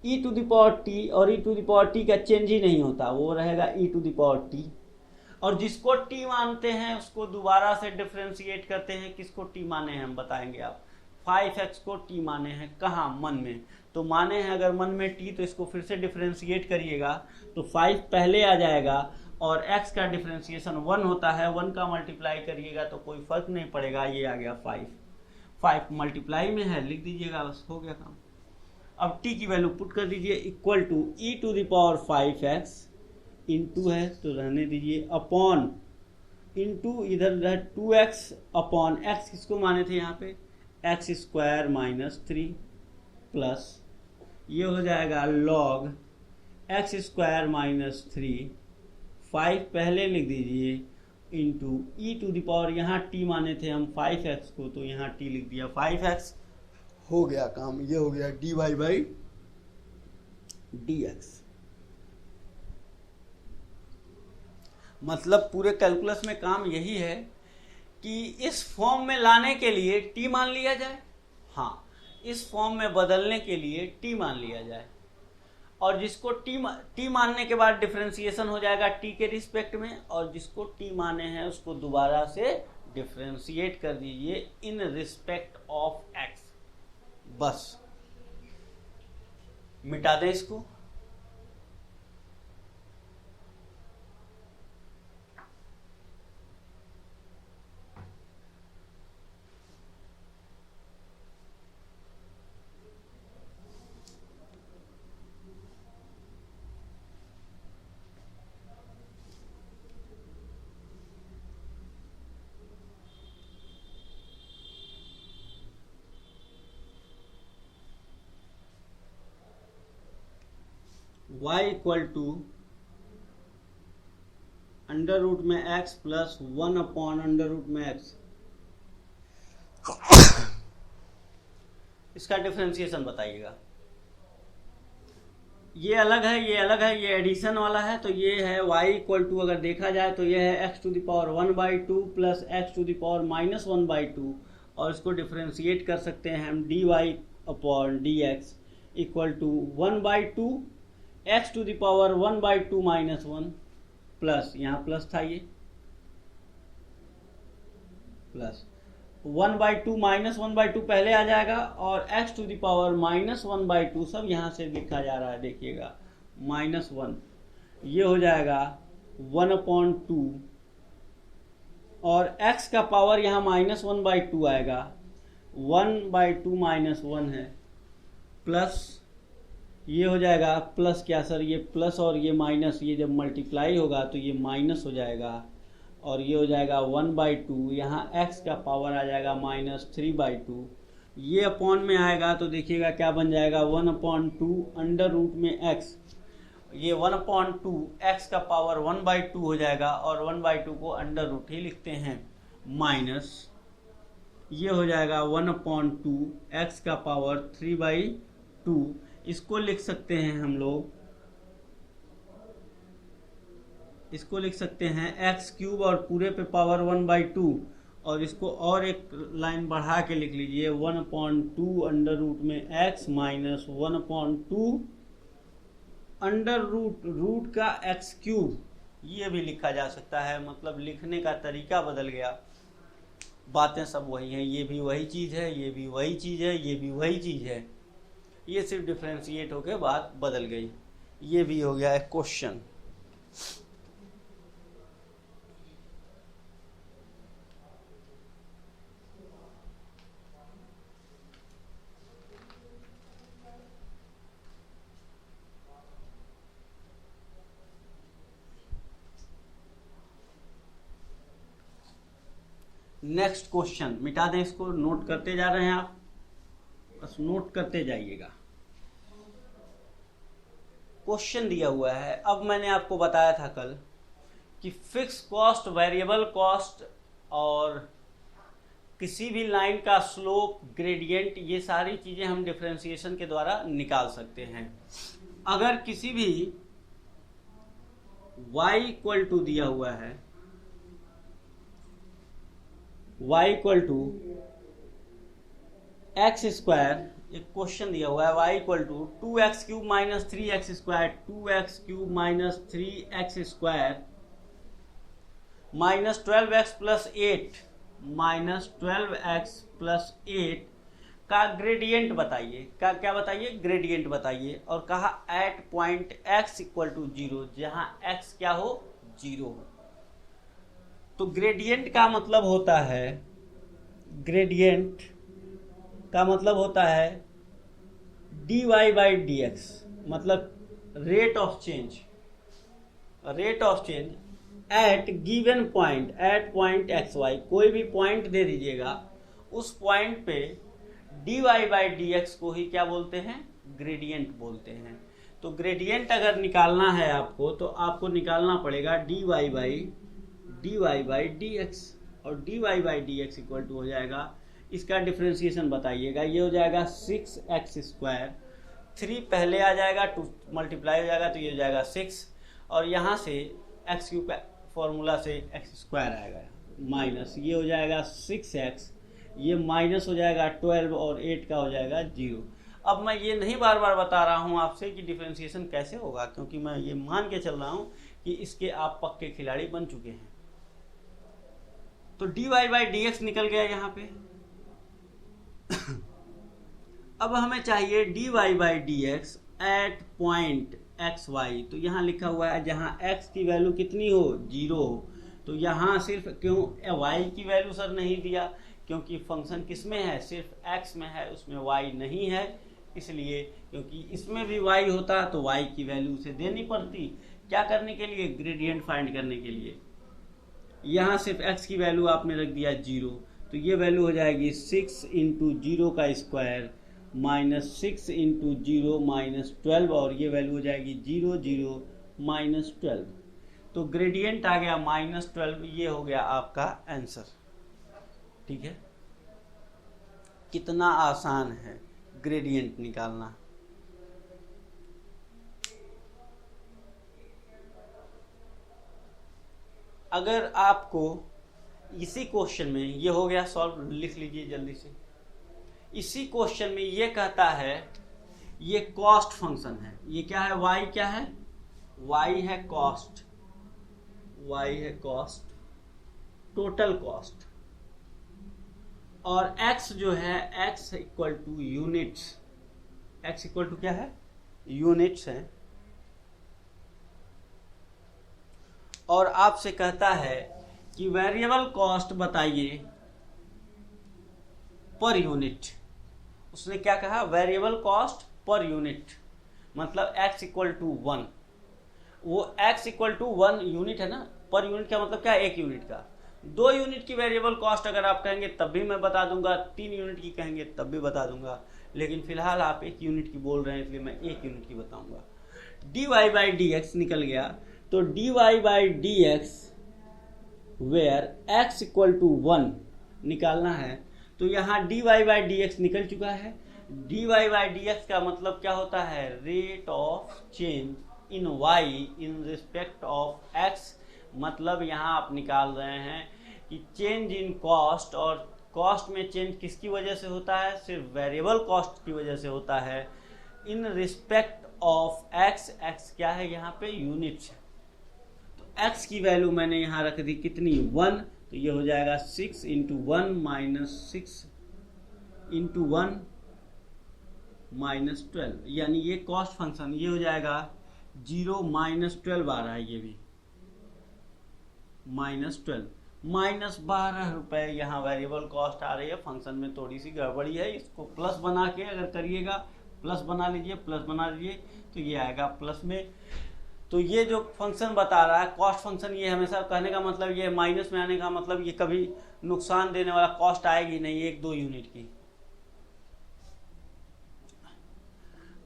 A: e to the power t, और e to the power t का चेंज ही नहीं होता, वो रहेगा e to the power t. और जिसको टी मानते हैं उसको दोबारा से डिफ्रेंशिएट करते हैं, किसको टी माने हैं हम बताएंगे आप, 5x को टी माने हैं, कहाँ, मन में, तो माने हैं अगर मन में टी, तो इसको फिर से डिफ्रेंशिएट करिएगा तो 5 पहले आ जाएगा, और x का डिफ्रेंशिएशन 1 होता है, 1 का मल्टीप्लाई करिएगा तो कोई फर्क नहीं पड़ेगा, ये आ गया 5 मल्टीप्लाई में है, लिख दीजिएगा, बस हो गया काम। अब t की वैल्यू पुट कर दीजिए, equal to e to the power 5x into है तो रहने दीजिए, अपॉन इंटू इधर है 2x अपॉन x, किसको माने थे यहाँ पे, एक्स स्क्वायर माइनस 3 प्लस ये हो जाएगा लॉग एक्स स्क्वायर माइनस 3, 5 पहले लिख दीजिए, into e to the power, यहाँ t माने थे हम 5x को, तो यहाँ t लिख दिया 5x, हो गया काम, ये हो गया dy बाई dx। मतलब पूरे कैलकुलस में काम यही है कि इस फॉर्म में लाने के लिए t मान लिया जाए, हाँ, इस फॉर्म में बदलने के लिए t मान लिया जाए, और जिसको t मानने के बाद डिफरेंशिएशन हो जाएगा t के रिस्पेक्ट में, और जिसको t माने हैं उसको दोबारा से डिफरेंशिएट कर दीजिए इन रिस्पेक्ट ऑफ x, बस मिटा दे इसको। y equal to under root में x plus 1 upon under root में x, इसका डिफरेंशिएशन बताइएगा। ये अलग है, ये अलग है, ये एडिशन वाला है, तो ये है y इक्वल टू, अगर देखा जाए तो ये है x to the power 1/2 plus x to the power minus 1/2, और इसको डिफरेंशिएट कर सकते हैं हम dy upon dx equal to 1/2 x to the power 1/2 minus 1 plus, यहाँ प्लस था, ये प्लस 1/2 माइनस 1/2 पहले आ जाएगा, और x to the power minus 1/2 सब यहाँ से लिखा जा रहा है, देखिएगा माइनस 1, ये हो जाएगा 1/2, और x का पावर यहाँ माइनस 1/2 आएगा, 1/2 माइनस 1 है, प्लस ये हो जाएगा, प्लस क्या सर, ये प्लस और ये माइनस, ये जब मल्टीप्लाई होगा तो ये माइनस हो जाएगा, और ये हो जाएगा 1/2, यहाँ x का पावर आ जाएगा माइनस 3/2, ये अपॉन में आएगा तो देखिएगा क्या बन जाएगा, 1/2 अंडर रूट में x, ये 1/2 x का पावर 1/2 हो जाएगा, और 1/2 को अंडर रूट ही लिखते हैं, माइनस ये हो जाएगा 1/2 x का पावर 3/2, इसको लिख सकते हैं हम लोग, इसको लिख सकते हैं एक्स क्यूब और पूरे पे पावर 1/2, और इसको और एक लाइन बढ़ा के लिख लीजिए 1/2 अंडर रूट में x माइनस 1/2 अंडर रूट का x क्यूब, ये भी लिखा जा सकता है, मतलब लिखने का तरीका बदल गया, बातें सब वही हैं, ये भी वही चीज़ है, ये भी वही चीज़ है, ये भी वही चीज़ है, ये सिर्फ डिफरेंशिएट होके बात बदल गई। ये भी हो गया एक क्वेश्चन। नेक्स्ट क्वेश्चन, मिटा दें इसको, नोट करते जा रहे हैं आप, बस नोट करते जाइएगा। क्वेश्चन दिया हुआ है, अब मैंने आपको बताया था कल कि फिक्स कॉस्ट, वेरिएबल कॉस्ट और किसी भी लाइन का स्लोप, ग्रेडियंट, ये सारी चीजें हम डिफरेंशिएशन के द्वारा निकाल सकते हैं। अगर किसी भी y इक्वल टू दिया हुआ है, y equal to x square, एक क्वेश्चन दिया हुआ है y equal to 2x³ minus 3x square, 2x³ minus 3x square minus 12x plus 8 minus 12x plus 8 का ग्रेडियंट बताइए। का क्या बताइए? ग्रेडियंट बताइए। और कहा at point x equal to 0, जहां x क्या हो? 0 हो। तो ग्रेडियंट का मतलब होता है, ग्रेडियंट का मतलब होता है dy बाई डी एक्स, मतलब rate of change, rate of change at given point, at point x y, कोई भी पॉइंट दे दीजिएगा, उस पॉइंट पे dy बाई डी एक्स को ही क्या बोलते हैं? ग्रेडियंट बोलते हैं। तो ग्रेडियंट अगर निकालना है आपको, तो आपको निकालना पड़ेगा dy बाई डी एक्स, और dy by d x equal to हो जाएगा, इसका डिफ्रेंसिएशन बताइएगा, ये हो जाएगा 6x स्क्वायर, 3 पहले आ जाएगा, 2 मल्टीप्लाई हो जाएगा तो ये हो जाएगा 6, और यहाँ से x³ फॉर्मूला से x स्क्वायर आएगा, माइनस ये हो जाएगा 6x, ये माइनस हो जाएगा 12 और 8 का हो जाएगा 0। अब मैं ये नहीं बार बार बता रहा हूँ आपसे कि डिफ्रेंसिएशन कैसे होगा, क्योंकि मैं ये मान के चल रहा हूँ कि इसके आप पक्के खिलाड़ी बन चुके हैं। तो dy बाई डी एक्स निकल गया यहाँ पे। अब हमें चाहिए dy by d x at point x y. तो यहाँ लिखा हुआ है जहाँ x की वैल्यू कितनी हो? 0 हो। तो यहाँ सिर्फ क्यों y की वैल्यू सर नहीं दिया? क्योंकि फंक्शन किस में है? सिर्फ x में है, उसमें y नहीं है, इसलिए। क्योंकि इसमें भी y होता तो y की वैल्यू उसे देनी पड़ती। क्या करने के लिए? ग्रेडियंट फाइंड करने के लिए। यहाँ सिर्फ x की वैल्यू आपने रख दिया 0, तो ये वैल्यू हो जाएगी 6 इंटू 0 का स्क्वायर माइनस 6 इंटू 0 माइनस 12, और ये वैल्यू हो जाएगी 0 0 माइनस 12। तो ग्रेडियंट आ गया -12, ये हो गया आपका आंसर। ठीक है, कितना आसान है ग्रेडियंट निकालना। अगर आपको इसी क्वेश्चन में, ये हो गया सॉल्व, लिख लीजिए जल्दी से। इसी क्वेश्चन में ये कहता है, ये कॉस्ट फंक्शन है, ये क्या है? y क्या है? y है कॉस्ट, y है कॉस्ट, टोटल कॉस्ट, और x जो है, x equal to units, x equal to क्या है? यूनिट्स है। और आपसे कहता है कि वेरिएबल कॉस्ट बताइए पर यूनिट। उसने क्या कहा? वेरिएबल कॉस्ट पर यूनिट, मतलब x इक्वल टू 1। वो x इक्वल टू 1 यूनिट है ना, पर यूनिट का मतलब क्या है? 1 यूनिट का। 2 यूनिट की वेरिएबल कॉस्ट अगर आप कहेंगे तब भी मैं बता दूंगा, 3 यूनिट की कहेंगे तब भी बता दूंगा, लेकिन फिलहाल आप 1 यूनिट की बोल रहे हैं, इसलिए मैं 1 यूनिट की बताऊंगा। dy बाई डी एक्स निकल गया, तो dy by d x where x equal to 1 निकालना है। तो यहाँ dy बाई डी एक्स निकल चुका है। dy बाई डी एक्स का मतलब क्या होता है? Rate of change in y in respect of x। मतलब यहाँ आप निकाल रहे हैं कि चेंज इन कॉस्ट, और कॉस्ट में चेंज किसकी वजह से होता है? सिर्फ वेरिएबल कॉस्ट की वजह से होता है, इन रिस्पेक्ट ऑफ x। x क्या है यहाँ पे? यूनिट्स है। x की वैल्यू मैंने यहाँ रख दी कितनी? 1। तो ये हो जाएगा 6 इंटू 1 माइनस 6 इंटू 1 माइनस 12, यानी ये कॉस्ट फंक्शन ये हो जाएगा 0 माइनस 12 आ रहा है, ये भी -12 माइनस 12 रुपये यहाँ वेरिएबल कॉस्ट आ रही है। फंक्शन में थोड़ी सी गड़बड़ी है, इसको प्लस बना के अगर करिएगा, प्लस बना लीजिए, प्लस बना लीजिए तो ये आएगा प्लस में। तो ये जो फंक्शन बता रहा है कॉस्ट फंक्शन, ये हमेशा कहने का मतलब ये माइनस में आने का मतलब ये कभी नुकसान देने वाला कॉस्ट आएगी नहीं 1-2 यूनिट की।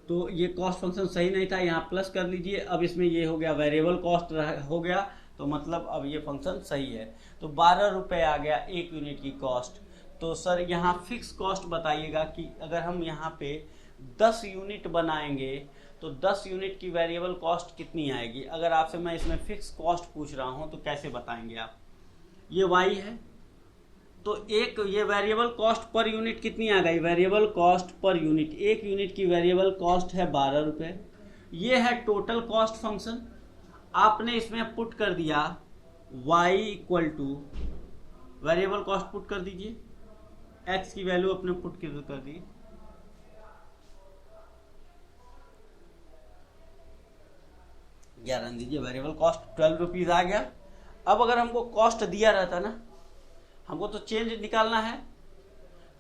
A: तो ये कॉस्ट फंक्शन सही नहीं था, यहाँ प्लस कर लीजिए। अब इसमें ये हो गया वेरिएबल कॉस्ट हो गया, तो मतलब अब ये फंक्शन सही है। तो 12 रुपये आ गया 1 यूनिट की कॉस्ट। तो सर यहाँ फिक्स कॉस्ट बताइएगा कि अगर हम यहाँ पे 10 यूनिट बनाएंगे तो 10 यूनिट की वेरिएबल कॉस्ट कितनी आएगी? अगर आपसे मैं इसमें फिक्स कॉस्ट पूछ रहा हूँ तो कैसे बताएंगे आप? ये y है, तो एक ये वेरिएबल कॉस्ट पर यूनिट कितनी आ गई, वेरिएबल कॉस्ट पर यूनिट, एक यूनिट की वेरिएबल कॉस्ट है 12 रुपये। ये है टोटल कॉस्ट फंक्शन। आपने इसमें पुट कर दिया y equal two variable cost put कर दीजिए, x की वैल्यू अपने पुट कर दी, रन दीजिए, वेरिएबल कॉस्ट 12 रुपीज आ गया। अब अगर हमको कॉस्ट दिया रहता ना, हमको तो चेंज निकालना है,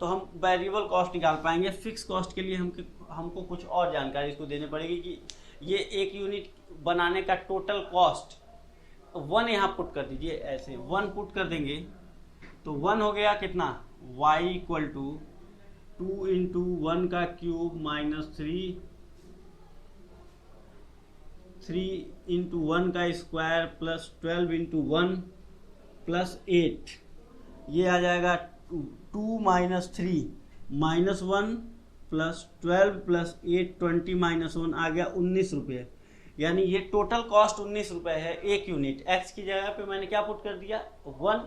A: तो हम वेरिएबल कॉस्ट निकाल पाएंगे। फिक्स कॉस्ट के लिए हमको कुछ और जानकारी इसको देनी पड़ेगी कि ये एक यूनिट बनाने का टोटल कॉस्ट 1 यहाँ पुट कर दीजिए, ऐसे 1 पुट कर देंगे तो 1 हो गया कितना, y इक्वल टू 2 इंटू 1 का क्यूब माइनस 3 इंटू 1 का स्क्वायर प्लस 12 इंटू 1 प्लस 8, ये आ जाएगा 2 minus 3 minus 1 plus 12 plus 8 20 minus 1 आ गया 19 रुपये। यानी ये टोटल कॉस्ट 19 रुपये है एक यूनिट। x की जगह पे मैंने क्या पुट कर दिया 1,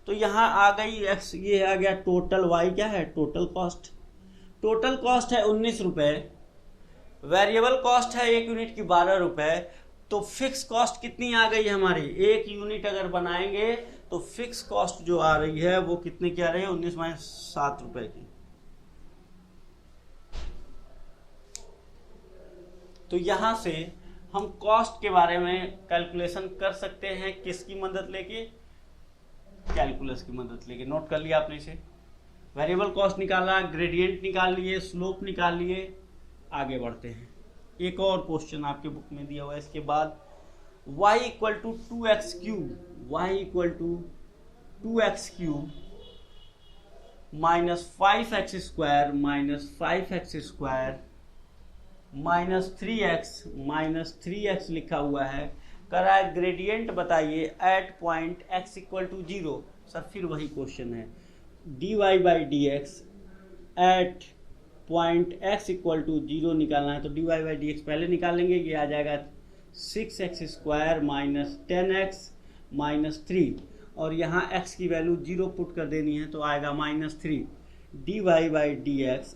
A: तो यहाँ आ गई x, ये आ गया टोटल, y क्या है टोटल कॉस्ट। टोटल कॉस्ट है 19 रुपये, वेरिएबल कॉस्ट है एक यूनिट की 12 रुपये, तो फिक्स कॉस्ट कितनी आ गई हमारी, एक यूनिट अगर बनाएंगे तो फिक्स कॉस्ट जो आ रही है वो कितने की आ रही है, 19 माइनस 7 रुपये की। तो यहां से हम कॉस्ट के बारे में कैलकुलेशन कर सकते हैं, किसकी मदद लेके, कैलकुलस की मदद लेके। नोट कर लिया आपने इसे, वेरिएबल कॉस्ट निकाला, ग्रेडियंट निकाल लिए, स्लोप निकाल लिए, आगे बढ़ते हैं। एक और क्वेश्चन आपके बुक में दिया हुआ है इसके बाद, y equal to 2x cube, y equal to 2x cube minus 5x square minus 5x square minus 3x लिखा हुआ है। करा है ग्रेडियंट बताइए at point x equal to 0। Sir फिर वही क्वेश्चन है, dy by d x at point x equal to 0 निकालना है, तो dy बाई डी एक्स पहले निकालेंगे, ये आ जाएगा 6x square minus 10x minus 3, और यहाँ x की वैल्यू 0 पुट कर देनी है, तो आएगा minus 3 dy by d x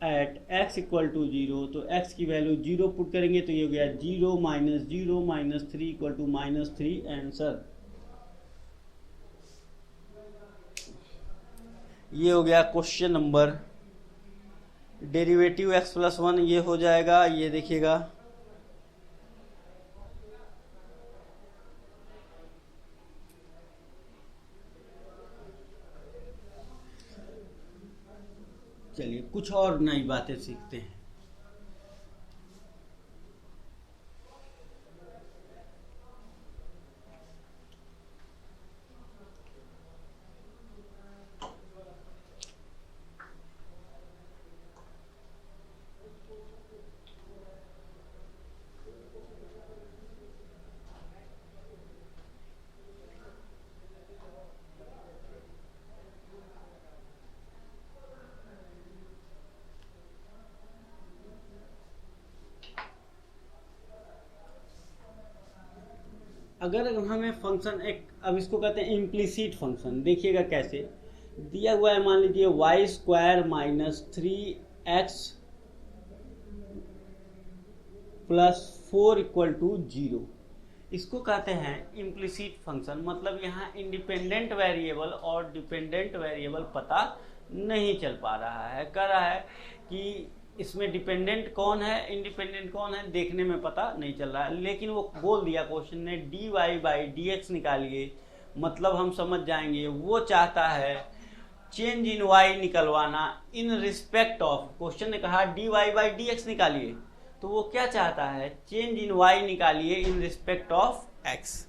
A: at x equal to 0, तो x की वैल्यू 0 पुट करेंगे तो ये हो गया 0 minus 3 equal to minus 3 answer. ये हो गया question number. Derivative x plus 1 ये हो जाएगा, ये देखिएगा चलिए कुछ और नई बातें सीखते हैं। अगर हमें फंक्शन एक, अब इसको कहते हैं इम्प्लिसिट फंक्शन, देखिएगा कैसे दिया हुआ है। मान लीजिए y square minus 3x plus 4 equal to 0, इसको कहते हैं इम्प्लिसिट फंक्शन। मतलब यहाँ इंडिपेंडेंट वेरिएबल और डिपेंडेंट वेरिएबल पता नहीं चल पा रहा है। कह रहा है कि इसमें डिपेंडेंट कौन है इंडिपेंडेंट कौन है देखने में पता नहीं चल रहा है, लेकिन वो बोल दिया क्वेश्चन ने dy बाई डी एक्स निकालिए, मतलब हम समझ जाएंगे वो चाहता है चेंज इन y निकलवाना इन रिस्पेक्ट ऑफ। क्वेश्चन ने कहा dy बाई डी एक्स निकालिए, तो वो क्या चाहता है चेंज इन y निकालिए इन रिस्पेक्ट ऑफ x।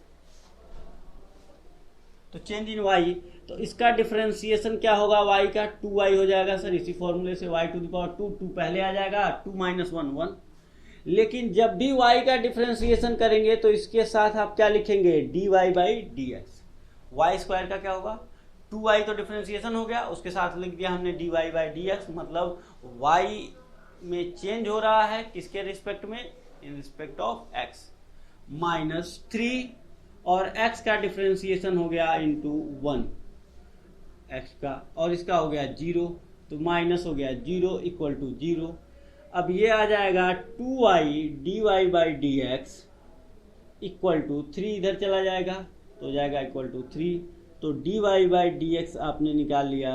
A: तो चेंज इन y, तो इसका डिफरेंशिएशन क्या होगा y का, 2y हो जाएगा सर, इसी फॉर्मूले से y टू द पावर 2 पहले आ जाएगा, 2 माइनस 1 1। लेकिन जब भी y का डिफरेंशिएशन करेंगे तो इसके साथ आप क्या लिखेंगे dy by d x. Y square का क्या होगा 2y, तो डिफरेंशिएशन हो गया, उसके साथ लिख दिया हमने dy बाई डी एक्स, मतलब y में चेंज हो रहा है किसके रिस्पेक्ट में, इन रिस्पेक्ट ऑफ x, माइनस 3 और x का डिफरेंशिएशन हो गया इंटू 1, एक्स का, और इसका हो गया 0, तो माइनस हो गया 0 इक्वल टू 0। अब ये आ जाएगा 2y dy by d x equal to 3, इधर चला जाएगा तो हो जाएगा इक्वल टू 3। तो dy बाई डी एक्स आपने निकाल लिया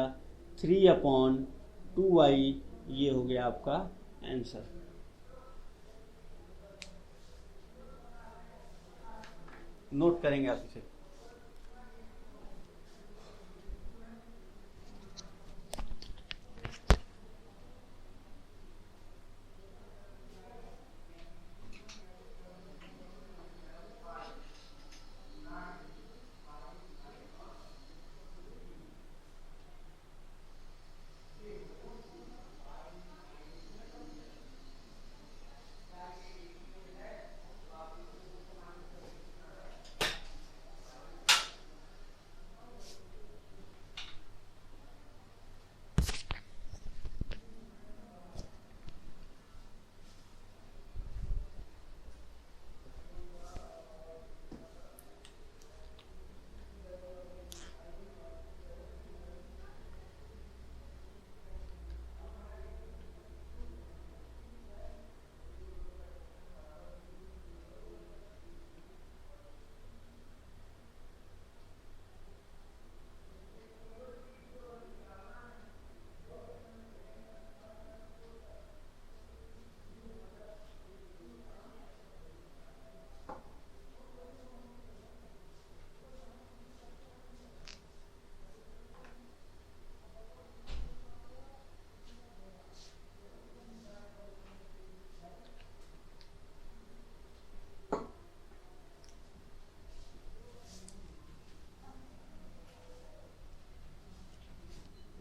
A: 3/2y, ये हो गया आपका आंसर। नोट करेंगे आप इसे।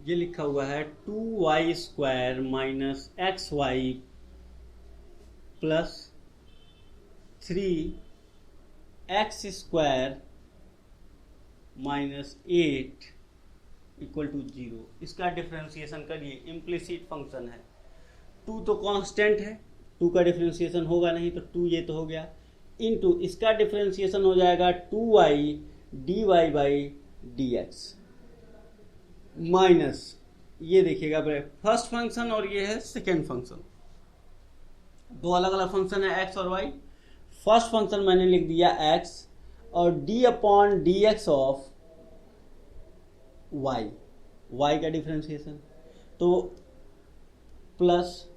A: ये लिखा हुआ है 2y² minus XY plus 3x² minus 8 equal to 0। इसका डिफरेंशिएशन करिए, इम्प्लिसिट फंक्शन है, 2 तो कांस्टेंट है, 2 का डिफरेंशिएशन होगा नहीं, तो 2 ये तो हो गया, इनटू इसका डिफरेंशिएशन हो जाएगा 2y dy by d x minus, ये देखिएगा फर्स्ट फंक्शन और ये है सेकेंड फंक्शन, दो अलग अलग फंक्शन है x और y। फर्स्ट फंक्शन मैंने लिख दिया x और d/dx ऑफ y, y का डिफरेंशिएशन, तो प्लस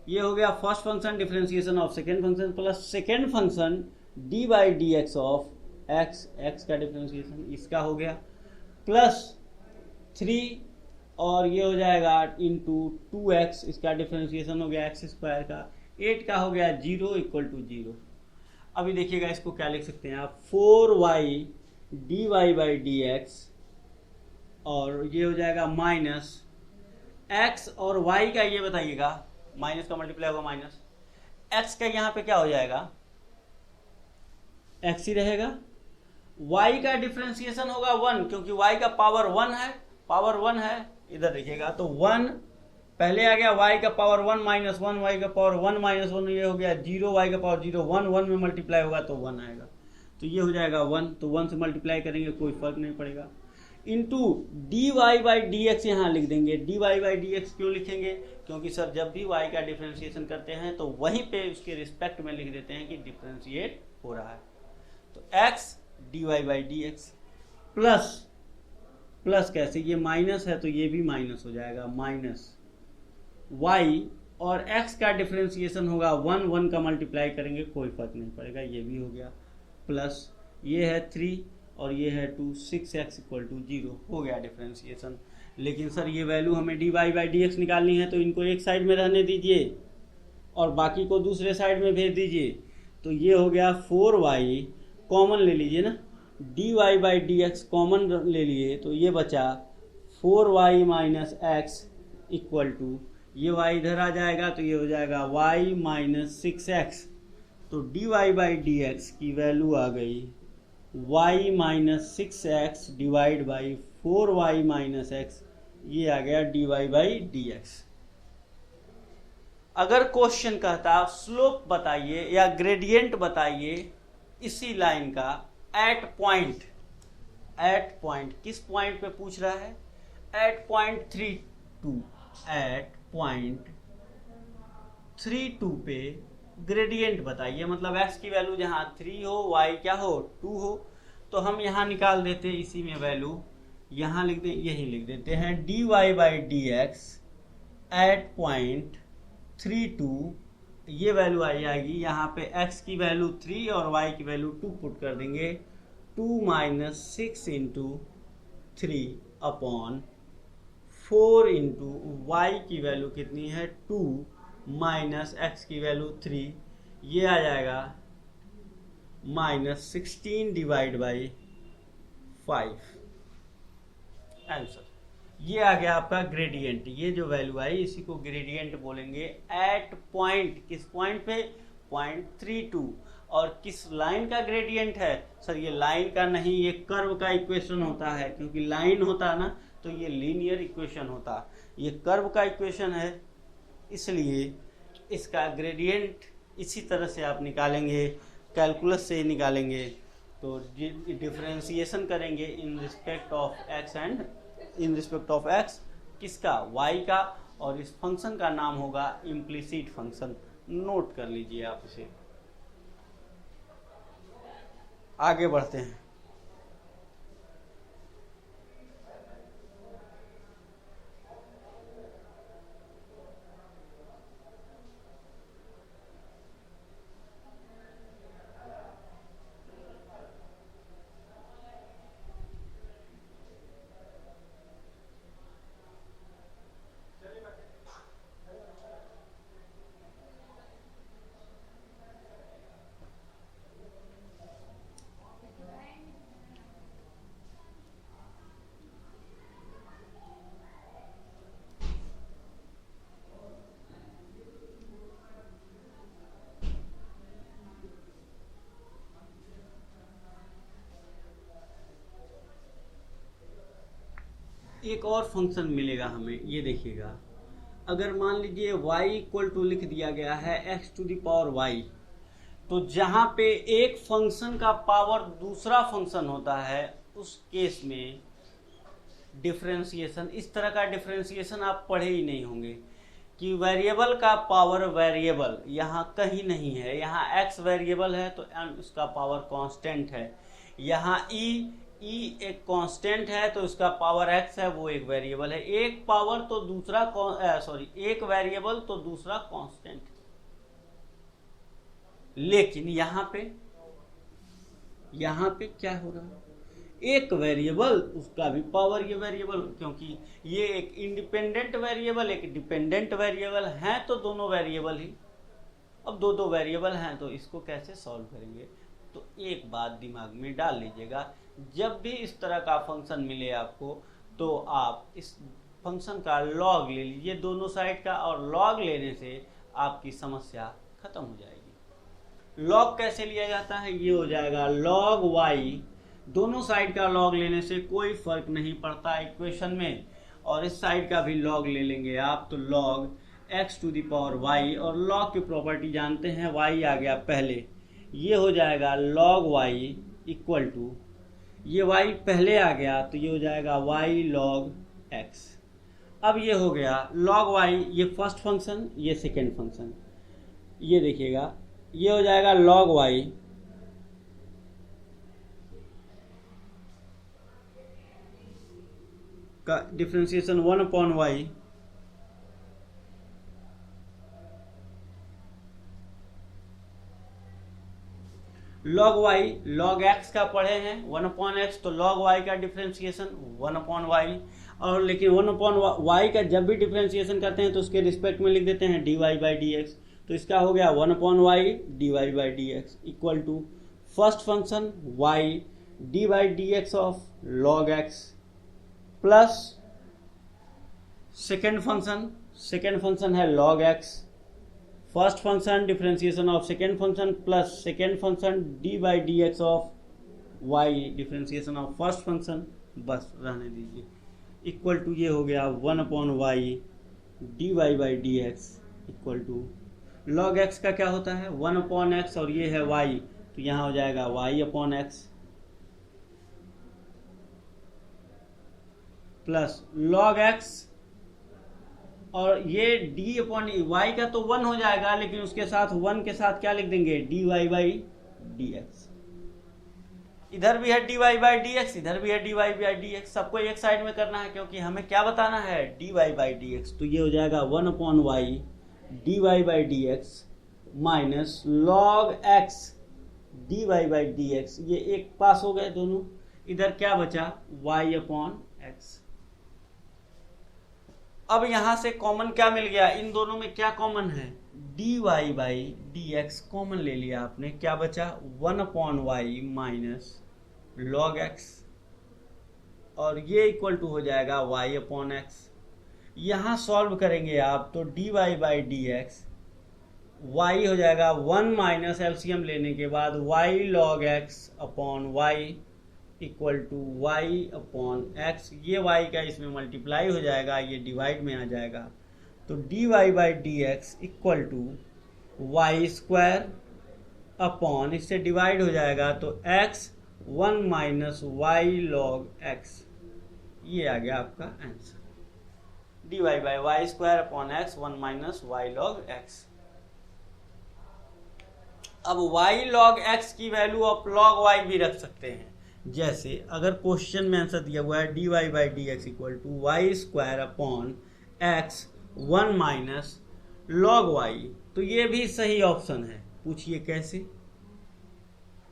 A: ये हो गया first function differentiation of second function plus second function d by d x of x, x का डिफरेंशिएशन इसका हो गया प्लस 3 और ये हो जाएगा इंटू 2x, इसका डिफरेंशिएशन हो गया x² का, 8 का हो गया 0 इक्वल टू 0। अभी देखिएगा इसको क्या लिख सकते हैं आप, 4y dy by d x और ये हो जाएगा माइनस x और y का, ये बताइएगा माइनस का मल्टीप्लाई होगा माइनस x का, यहाँ पे क्या हो जाएगा x ही रहेगा, y का डिफरेंशिएशन होगा 1 क्योंकि y का पावर 1 है, पावर 1 है, इधर देखिएगा तो 1 पहले आ गया, y का पावर 1 माइनस 1, y का पावर 1 माइनस 1, ये हो गया 0, y का पावर 0, 1 1 में मल्टीप्लाई होगा तो 1 आएगा, तो ये हो जाएगा 1, तो 1 से मल्टीप्लाई करेंगे कोई फर्क नहीं पड़ेगा, into d y by d x यहाँ लिख देंगे। D y by d x क्यों लिखेंगे, क्योंकि सर जब भी y का डिफरेंशिएशन करते हैं तो वहीं पे उसके रिस्पेक्ट में लिख देते हैं कि डिफरेंशिएट हो रहा है, तो x d y by d x plus plus कैसे, ये माइनस है तो ये भी माइनस हो जाएगा, माइनस y और x का डिफरेंशिएशन होगा 1 1 का मल्टीप्लाई करेंगे कोई फर्क नहीं पड़ेगा, ये भी हो गया, प्लस ये है 3 और ये है 2, 6x इक्वल टू 0 हो गया डिफरेंशिएशन। लेकिन सर ये वैल्यू हमें d y by d x निकालनी है, तो इनको एक साइड में रहने दीजिए और बाकी को दूसरे साइड में भेज दीजिए, तो ये हो गया 4y कॉमन ले लीजिए ना, d y by d x common ले लिए तो ये बचा 4y minus x equal to, ये y इधर आ जाएगा तो ये हो जाएगा y माइनस 6x, तो d y by d x की वैल्यू आ गई y minus 6x divide by 4y minus x, ये आ गया d y by d x. अगर क्वेश्चन कहता स्लोप बताइए या ग्रेडियंट बताइए इसी लाइन का एट पॉइंट, किस पॉइंट पे पूछ रहा है, एट पॉइंट 32, एट पॉइंट 32 पे ग्रेडियंट बताइए, मतलब x की वैल्यू जहां 3 हो, y क्या हो 2 हो, तो हम यहां निकाल देते इसी में वैल्यू, यहां लिख दे, यही लिख देते हैं dy by d x at point 32, ये वैल्यू आ जाएगी, यहाँ पे x की वैल्यू 3 और y की वैल्यू 2 पुट कर देंगे, 2 minus 6 into 3 upon 4 into y की वैल्यू कितनी है 2 माइनस एक्स की वैल्यू 3, ये आ जाएगा माइनस 16 डिवाइड बाई 5, आंसर। ये आ गया आपका ग्रेडियंट, ये जो वैल्यू आई इसी को ग्रेडियंट बोलेंगे एट पॉइंट, किस पॉइंट पे, पॉइंट 32, और किस लाइन का ग्रेडियंट है, सर ये लाइन का नहीं, ये कर्व का इक्वेशन होता है, क्योंकि लाइन होता ना तो ये लीनियर इक्वेशन होता, ये कर्व का इक्वेशन है, इसलिए इसका ग्रेडियंट इसी तरह से आप निकालेंगे, कैलकुलस से निकालेंगे, तो डिफरेंशिएशन करेंगे इन respect of x and in respect of x किसका, y का, और इस फंक्शन का नाम होगा इम्प्लिसिट फंक्शन, नोट कर लीजिए आप इसे। आगे बढ़ते हैं। एक और फंक्शन मिलेगा हमें, ये देखिएगा, अगर मान लीजिए y इक्वल टू लिख दिया गया है x to the power y, तो जहां पे एक फंक्शन का पावर दूसरा फंक्शन होता है उस केस में डिफरेंशिएशन, इस तरह का डिफरेंशिएशन आप पढ़े ही नहीं होंगे कि वेरिएबल का पावर वेरिएबल यहाँ कहीं नहीं है, यहाँ x वेरिएबल है तो उसका पावर कांस्टेंट है, यहाँ e एक कांस्टेंट है तो उसका पावर x है, वो एक वेरिएबल है, एक पावर तो दूसरा एक वेरिएबल तो दूसरा कांस्टेंट, लेकिन यहाँ पे क्या हो रहा है, एक वेरिएबल उसका भी पावर ये वेरिएबल, क्योंकि ये एक इंडिपेंडेंट वेरिएबल एक डिपेंडेंट वेरिएबल है, तो दोनों वेरिएबल ही, अब दो वेरिएबल हैं तो इसको कैसे सॉल्व करेंगे, तो एक बात दिमाग में डाल लीजिएगा, जब भी इस तरह का फंक्शन मिले आपको तो आप इस फंक्शन का लॉग ले लीजिए दोनों साइड का, और लॉग लेने से आपकी समस्या खत्म हो जाएगी। लॉग कैसे लिया जाता है, ये हो जाएगा लॉग y, दोनों साइड का लॉग लेने से कोई फर्क नहीं पड़ता इक्वेशन में, और इस साइड का भी लॉग ले लेंगे आप तो log x to the power y, और लॉग की प्रॉपर्टी जानते हैं, y आ गया पहले, ये हो जाएगा log y इक्वल टू, ये y पहले आ गया तो ये हो जाएगा y log x, अब ये हो गया log y, ये फर्स्ट फंक्शन ये सेकेंड फंक्शन, ये देखिएगा ये हो जाएगा log y का differentiation 1/y log y log x का पढ़े हैं 1/x, तो log y का डिफरेंशिएशन 1/y, और लेकिन 1/y का जब भी डिफरेंशिएशन करते हैं तो उसके रिस्पेक्ट में लिख देते हैं dy बाई डी एक्स, तो इसका हो गया 1/y dy by d x equal to first function y d by d x of log x plus second function है log x, first function differentiation of second function plus second function d by d x of y differentiation of first function, बस रहने दीजिए, equal to ये हो गया 1/y d y by d x equal to log x का क्या होता है 1/x, और ये है y, तो यहाँ हो जाएगा y/x प्लस लॉग एक्स, और ये डी अपॉन वाई का तो 1 हो जाएगा, लेकिन उसके साथ 1 के साथ क्या लिख देंगे, d y by d x. इधर भी है d y by d x, इधर भी है d y by d x, सबको एक साइड में करना है क्योंकि हमें क्या बताना है, d y by d x. तो ये हो जाएगा 1 upon y d y by d x minus log x d y by d x. ये एक पास हो गए दोनों। इधर क्या बचा, वाई अपॉन एक्स। अब यहां से कॉमन क्या मिल गया, इन दोनों में क्या कॉमन है, d y by d x common ले लिया आपने। क्या बचा, 1 upon y minus log x, और ये इक्वल टू हो जाएगा वाई अपॉन एक्स। यहां सॉल्व करेंगे आप तो d y by d x, y हो जाएगा 1 माइनस एलसीएम लेने के बाद y log x upon y equal to y upon x. ये वाई का इसमें मल्टीप्लाई हो जाएगा, ये डिवाइड में आ जाएगा, तो d y by d x equal to y square upon, इससे डिवाइड हो जाएगा तो x 1 minus y log x. ये आ गया आपका answer, d y by y square upon x 1 minus y log x. अब वाई लॉग एक्स की वैल्यू आप लॉग वाई भी रख सकते हैं। जैसे अगर क्वेश्चन में आंसर दिया हुआ है d y by d x equal to y square upon x 1 minus log y, तो ये भी सही ऑप्शन है। पूछिए कैसे,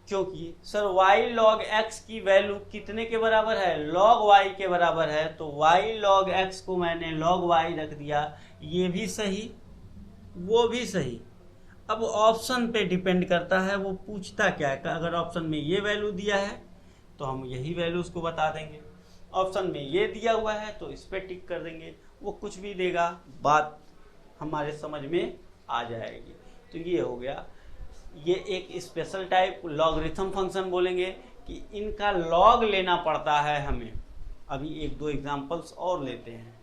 A: क्योंकि सर वाई लॉग एक्स की वैल्यू कितने के बराबर है, लॉग वाई के बराबर है, तो वाई लॉग एक्स को मैंने लॉग वाई रख दिया। ये भी सही, वो भी सही। अब ऑप्शन पे डिपेंड करता है वो पूछता क्या है। अगर ऑप्शन में ये वैल्यू दिया है तो हम यही वैल्यू उसको बता देंगे, ऑप्शन में ये दिया हुआ है तो इस पे टिक कर देंगे। वो कुछ भी देगा, बात हमारे समझ में आ जाएगी। तो ये हो गया, ये एक स्पेशल टाइप लॉगरिथम फंक्शन बोलेंगे कि इनका लॉग लेना पड़ता है हमें। अभी एक दो एग्जांपल्स और लेते हैं।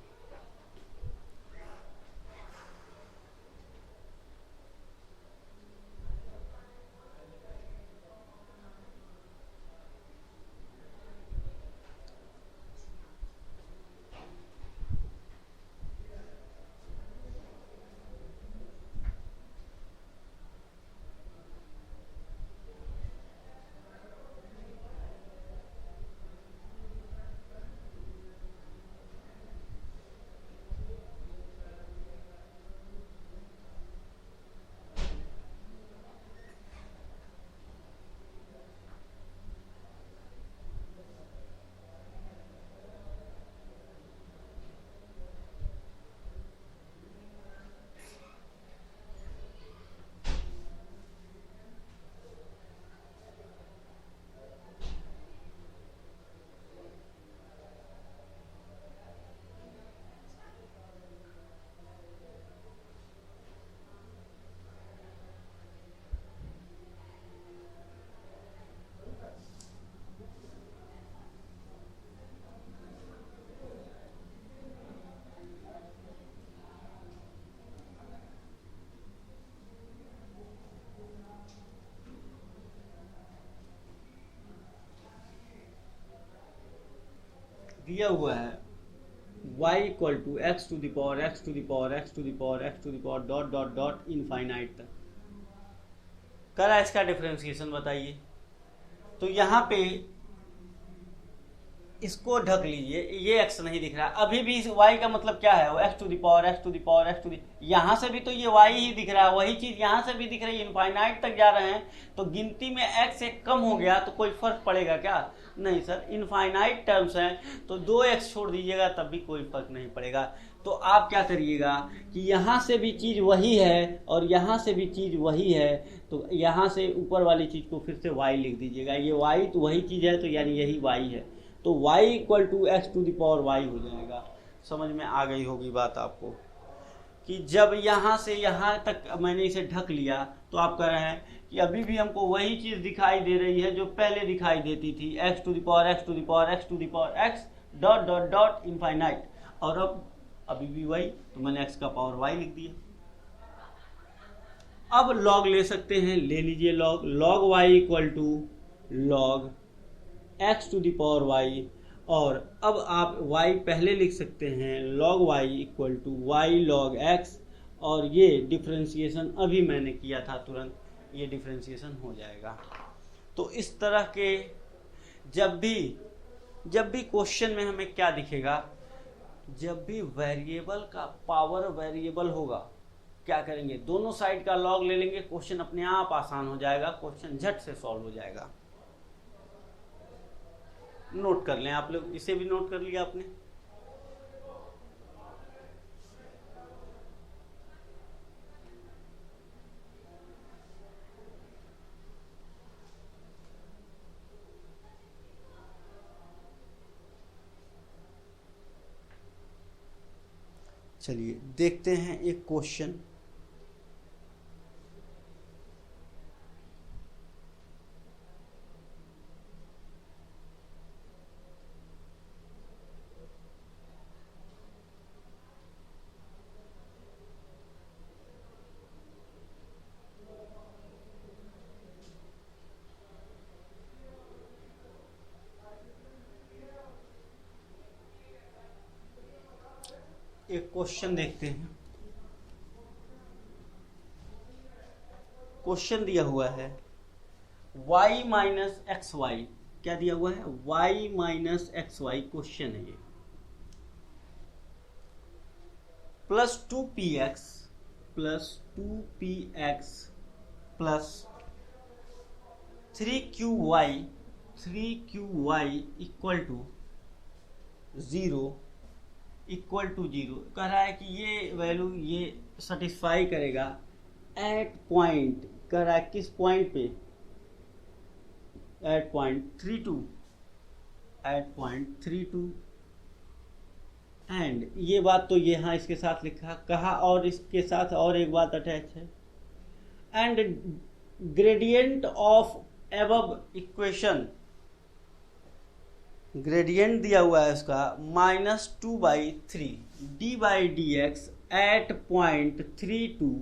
A: दिया हुआ है y equal to x to the power x to the power x to the power x to the power dot dot dot infinite तक। करा इसका डिफरेंशिएशन बताइए। तो यहाँ पे इसको ढक लीजिए, ये x नहीं दिख रहा। अभी भी y का मतलब क्या है, वो x to the power x to the power x to the, यहाँ से भी तो ये y ही दिख रहा है, वही चीज यहाँ से भी दिख रही है। इनफाइनाइट तक जा रहे हैं तो गिनती में x एक कम हो गया तो कोई फर्क पड़ेगा क्या, नहीं सर। इनफाइनाइट टर्म्स हैं तो 2x छोड़ दीजिएगा तब भी कोई फर्क नहीं पड़ेगा। तो आप क्या करिएगा कि यहाँ से भी चीज वही है और यहाँ से भी चीज वही है, तो यहाँ से ऊपर वाली चीज को फिर से y लिख दीजिएगा। ये y तो वही चीज है तो यानी यही y है, तो y equal to x to the power y हो जाएगा। समझ में आ गई होगी बात आपको कि जब यहाँ से यहाँ तक मैंने इसे ढक लिया तो आप कह रहे हैं कि अभी भी हमको वही चीज दिखाई दे रही है जो पहले दिखाई देती थी, x to the power x to the power x to the power x dot dot dot infinite, और अब अभी भी वही, तो मैंने एक्स का पावर वाई लिख दिया। अब लॉग ले सकते हैं, ले लीजिए log. Log y equal to log x to the power y और अब आप y पहले लिख सकते हैं log y equal to y log x, और ये डिफ्रेंसिएशन अभी मैंने किया था तुरंत, ये डिफ्रेंसिएशन हो जाएगा। तो इस तरह के जब भी क्वेश्चन में हमें क्या दिखेगा, जब भी वेरिएबल का पावर वेरिएबल होगा, क्या करेंगे, दोनों साइड का लॉग ले लेंगे, क्वेश्चन अपने आप आसान हो जाएगा, क्वेश्चन झट से सॉल्व हो जाएगा। नोट कर लें आप लोग, इसे भी नोट कर लिया आपने। चलिए देखते हैं एक क्वेश्चन। एक क्वेश्चन देखते हैं। क्वेश्चन दिया हुआ है y माइनस एक्स वाई, क्या दिया हुआ है, y minus x y question है ये, plus 2px plus 2px plus 3qy equal to 0 equal to 0। कह रहा है कि ये वैल्यू ये सेटिस्फाई करेगा एट पॉइंट, कह रहा है किस पॉइंट पे, at point 32, at point 32। And ये बात तो यहाँ इसके साथ लिखा कहा, और इसके साथ और एक बात अटैच है, and gradient of above equation, gradient दिया हुआ है इसका -2/3 d/dx एट पॉइंट 32,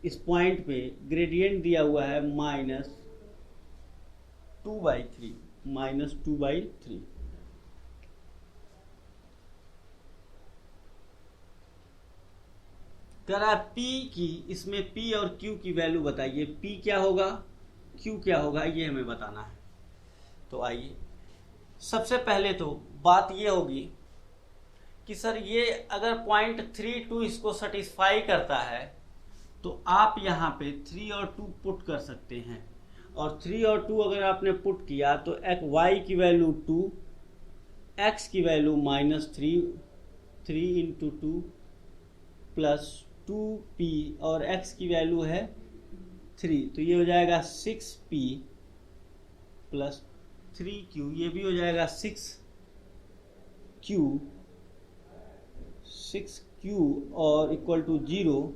A: इस पॉइंट पे ग्रेडियंट दिया हुआ है -2/3 कह रहा है P की, इसमें P और Q की वैल्यू बताइए, P क्या होगा Q क्या होगा ये हमें बताना है। तो आइए सबसे पहले तो बात ये होगी कि सर ये अगर 0.32 इसको सेटिस्फाई करता है तो आप यहाँ पे 3 और 2 पुट कर सकते हैं, और 3 और 2 अगर आपने पुट किया तो y की वैल्यू 2, x की वैल्यू -3 इंटू 2 प्लस 2p, और x की वैल्यू है 3, तो ये हो जाएगा 6p प्लस 3q, ये भी हो जाएगा 6q और इक्वल टू 0।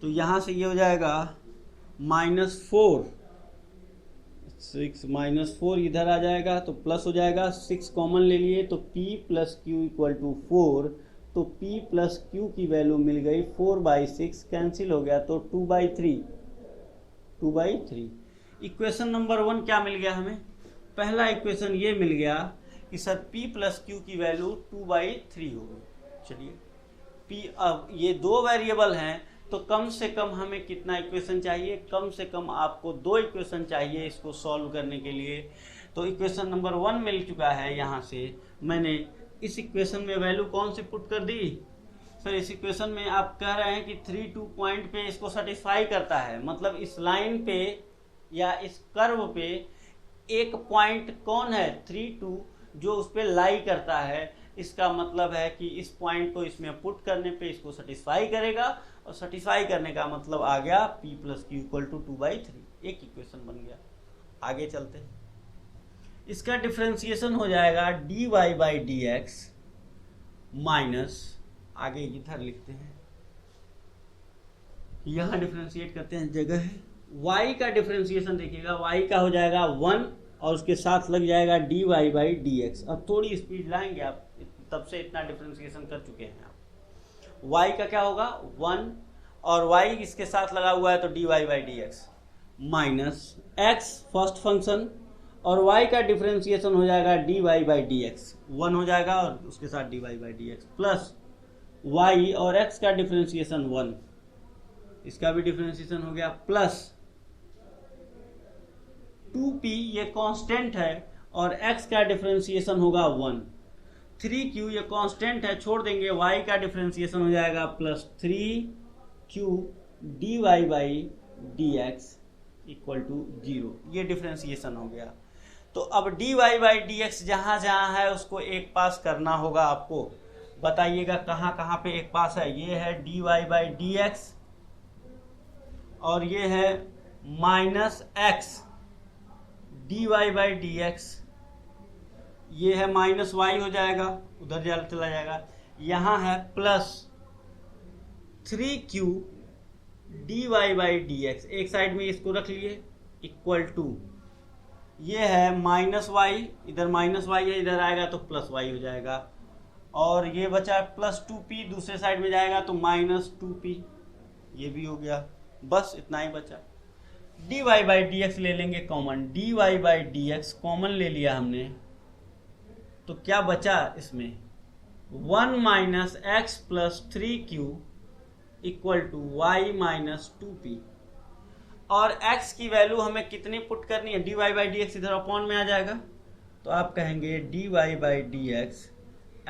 A: तो यहाँ से ये हो जाएगा -4, 6 -4 इधर आ जाएगा तो प्लस हो जाएगा, 6 कॉमन ले लिए तो p plus q equal to 4, तो p प्लस q की वैल्यू मिल गई 4/6, कैंसिल हो गया तो 2/3। इक्वेशन नंबर 1 क्या मिल गया हमें, पहला इक्वेशन ये मिल गया कि सर p प्लस क्यू की वैल्यू 2/3 होगी। चलिए p, अब ये दो वेरिएबल हैं तो कम से कम हमें कितना इक्वेशन चाहिए, कम से कम आपको 2 इक्वेशन चाहिए इसको सॉल्व करने के लिए। तो इक्वेशन नंबर 1 मिल चुका है, यहाँ से मैंने इस इक्वेशन में वैल्यू कौन सी पुट कर दी, सर इस इक्वेशन में आप कह रहे हैं कि 3-2 पॉइंट पे इसको सेटिस्फाई करता है, मतलब इस लाइन पे या इस कर्व पे एक पॉइंट कौन है 3-2 जो उस पर लाई करता है, इसका मतलब है कि इस पॉइंट को इसमें पुट करने पे इसको सेटिस्फाई करेगा, और सेटिस्फाई करने का मतलब आ गया p plus q equal to 2/3, एक इक्वेशन बन गया। आगे चलते हैं, इसका डिफ्रेंसिएशन हो जाएगा dy/dx माइनस, आगे इधर लिखते हैं, यहाँ डिफ्रेंशिएट करते हैं, जगह है y का डिफ्रेंसिएशन देखिएगा, y का हो जाएगा 1 और उसके साथ लग जाएगा dy/dx। अब थोड़ी स्पीड लाएंगे आप, तब से इतना डिफ्रेंसिएशन कर चुके हैं आप। y का क्या होगा 1 और y इसके साथ लगा हुआ है तो dy/dx minus x first function और y का डिफरेंशिएशन हो जाएगा dy बाई डी एक्स, 1 हो जाएगा और उसके साथ dy by d x, plus y और x का डिफरेंशिएशन 1, इसका भी डिफरेंशिएशन हो गया, प्लस 2p ये कांस्टेंट है और x का डिफरेंशिएशन होगा 1, 3q ये कांस्टेंट है, छोड़ देंगे, y का डिफरेंशिएशन हो जाएगा plus 3q dy by d x equal to 0, ये डिफरेंशिएशन हो गया। तो अब dy बाई डी एक्स जहाँ जहाँ है उसको एक पास करना होगा आपको, बताइएगा कहाँ कहाँ पे एक पास है। ये है dy बाई डी एक्स और ये है minus x dy by d x, ये है माइनस y हो जाएगा, उधर चला जाएगा, यहाँ है plus 3q dy by d x, एक साइड में इसको रख लिए, इक्वल टू ये है माइनस y, इधर माइनस y है, इधर आएगा तो प्लस y हो जाएगा, और ये बचा प्लस 2p, दूसरे साइड में जाएगा तो माइनस 2p, ये भी हो गया, बस इतना ही बचा। dy बाई डी एक्स ले लेंगे common, dy by d x common ले लिया हमने, तो क्या बचा इसमें 1 minus x plus 3q equal to y minus 2p, और x की वैल्यू हमें कितनी पुट करनी है, dy बाई डी एक्स इधर अपॉन में आ जाएगा, तो आप कहेंगे dy by d x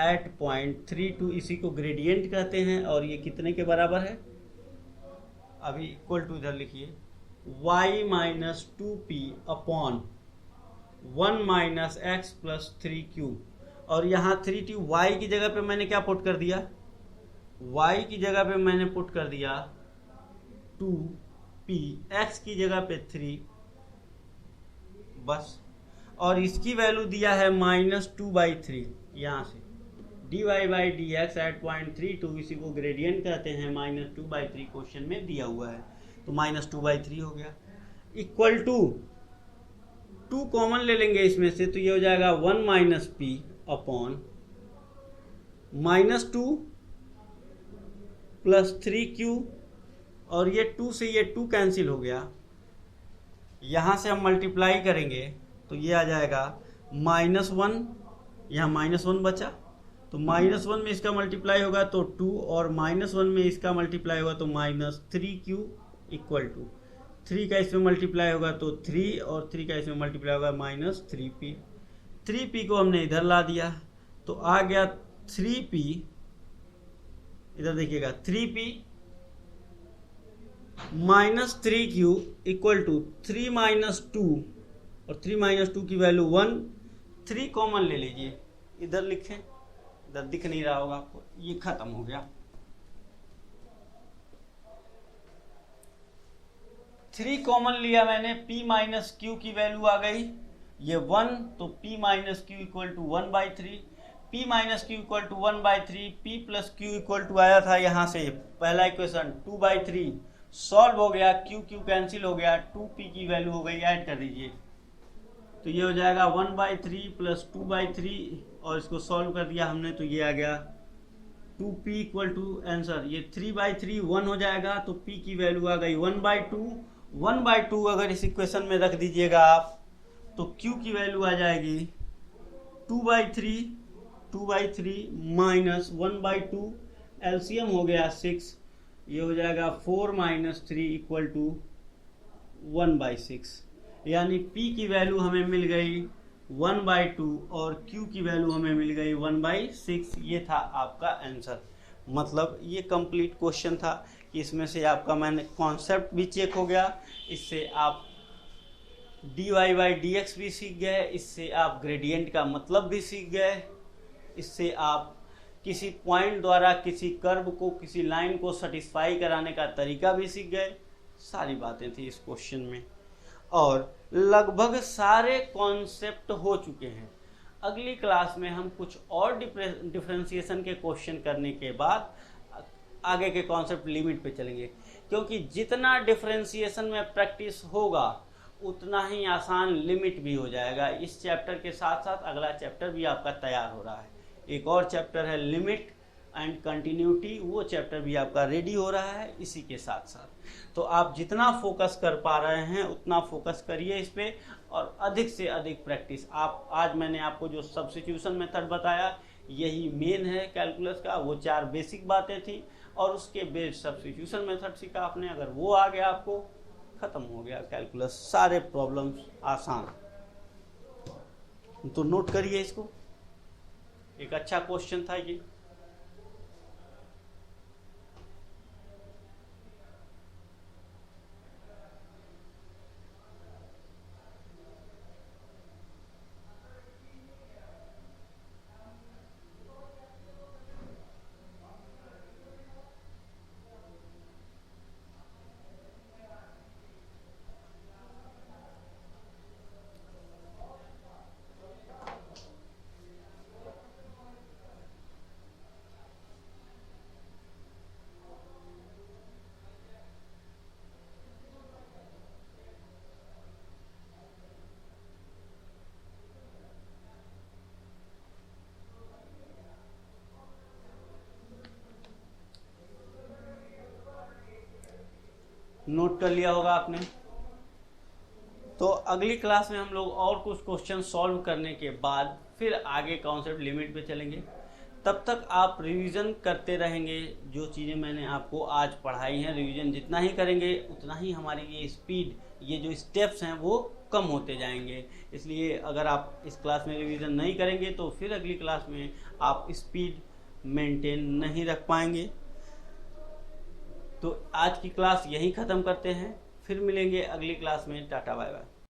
A: at point 32, इसी को ग्रेडियंट कहते हैं, और ये कितने के बराबर है, अभी इक्वल टू इधर लिखिए y minus 2p upon 1 minus x plus 3q, और यहाँ 3q y की जगह पे मैंने क्या पुट कर दिया, y की जगह पे मैंने पुट कर दिया 2p, x की जगह पे 3, बस, और इसकी वैल्यू दिया है माइनस 2/3, यहाँ से dy by d x at point 32, इसी को ग्रेडियंट कहते हैं, माइनस 2/3 क्वेश्चन में दिया हुआ है, तो माइनस 2/3 हो गया, इक्वल टू 2 कॉमन ले लेंगे इसमें से, तो ये हो जाएगा 1 minus p upon minus 2 plus 3q, और ये 2 से ये 2 कैंसिल हो गया, यहाँ से हम मल्टीप्लाई करेंगे तो ये आ जाएगा -1, यहाँ -1 बचा, तो -1 में इसका मल्टीप्लाई होगा तो 2, और -1 में इसका मल्टीप्लाई होगा तो -3q इक्वल टू 3 का इसमें मल्टीप्लाई होगा तो 3, और 3 का इसमें मल्टीप्लाई होगा -3p, 3p को हमने इधर ला दिया तो आ गया 3p, इधर देखिएगा 3p minus 3q equal to 3 minus 2, और 3 माइनस 2 की वैल्यू 1, 3 कॉमन ले लीजिए, इधर लिखें, इधर दिख नहीं रहा होगा आपको, ये खत्म हो गया, 3 कॉमन लिया मैंने, p माइनस q की वैल्यू आ गई ये 1, तो p minus q equal to 1/3, p minus q equal to 1/3, p plus q equal to आया था यहाँ से पहला इक्वेशन 2/3, सॉल्व हो गया, q कैंसिल हो गया, 2p की वैल्यू हो गई, ऐड कर दीजिए, तो ये हो जाएगा 1/3 प्लस 2/3, और इसको सॉल्व कर दिया हमने तो ये आ गया 2p इक्वल टू आंसर, ये 3/3 1 हो जाएगा, तो p की वैल्यू आ गई 1/2, 1/2 अगर इस इक्वेशन में रख दीजिएगा आप तो q की वैल्यू आ जाएगी 2/3 माइनस 1/2, एलसीएम हो गया 6, ये हो जाएगा 4 माइनस 3 इक्वल टू 1/6, यानी p की वैल्यू हमें मिल गई 1/2 और q की वैल्यू हमें मिल गई 1/6, ये था आपका आंसर। मतलब ये कंप्लीट क्वेश्चन था कि इसमें से आपका मैंने कॉन्सेप्ट भी चेक हो गया, इससे आप dy बाई डी एक्स भी सीख गए, इससे आप ग्रेडियंट का मतलब भी सीख गए, इससे आप किसी पॉइंट द्वारा किसी कर्व को, किसी लाइन को सेटिस्फाई कराने का तरीका भी सीख गए, सारी बातें थी इस क्वेश्चन में, और लगभग सारे कॉन्सेप्ट हो चुके हैं। अगली क्लास में हम कुछ और डिफरेंशिएशन के क्वेश्चन करने के बाद आगे के कॉन्सेप्ट लिमिट पे चलेंगे, क्योंकि जितना डिफरेंशिएशन में प्रैक्टिस होगा उतना ही आसान लिमिट भी हो जाएगा। इस चैप्टर के साथ साथ अगला चैप्टर भी आपका तैयार हो रहा है, एक और चैप्टर है लिमिट, एंड कंटिन्यूटी, वो चैप्टर भी आपका रेडी हो रहा है इसी के साथ साथ। तो आप जितना फोकस कर पा रहे हैं उतना फोकस करिए इस पे, और अधिक से अधिक प्रैक्टिस। आप आज मैंने आपको जो सब्स्टिट्यूशन मेथड बताया यही मेन है कैलकुलस का, वो 4 बेसिक बातें थी, और उसके बेस्ड सब्स्टिट्यूशन मेथड सीखा आपने। अगर वो आ गया आपको, खत्म हो गया कैलकुलस, सारे प्रॉब्लम्स आसान। तो नोट करिए इसको, एक अच्छा क्वेश्चन था ये। नोट कर लिया होगा आपने। तो अगली क्लास में हम लोग और कुछ क्वेश्चन सॉल्व करने के बाद फिर आगे कॉन्सेप्ट लिमिट पे चलेंगे। तब तक आप रिवीजन करते रहेंगे। जो चीज़ें मैंने आपको आज पढ़ाई हैं, रिवीजन जितना ही करेंगे उतना ही हमारी ये स्पीड, ये जो स्टेप्स हैं वो कम होते जाएंगे। इसलिए अगर आप इस क्लास में रिवीजन नहीं करेंगे तो फिर अगली क्लास में आप स्पीड मेंटेन नहीं रख पाएंगे। तो आज की क्लास यहीं ख़त्म करते हैं, फिर मिलेंगे अगली क्लास में। Tata bye bye.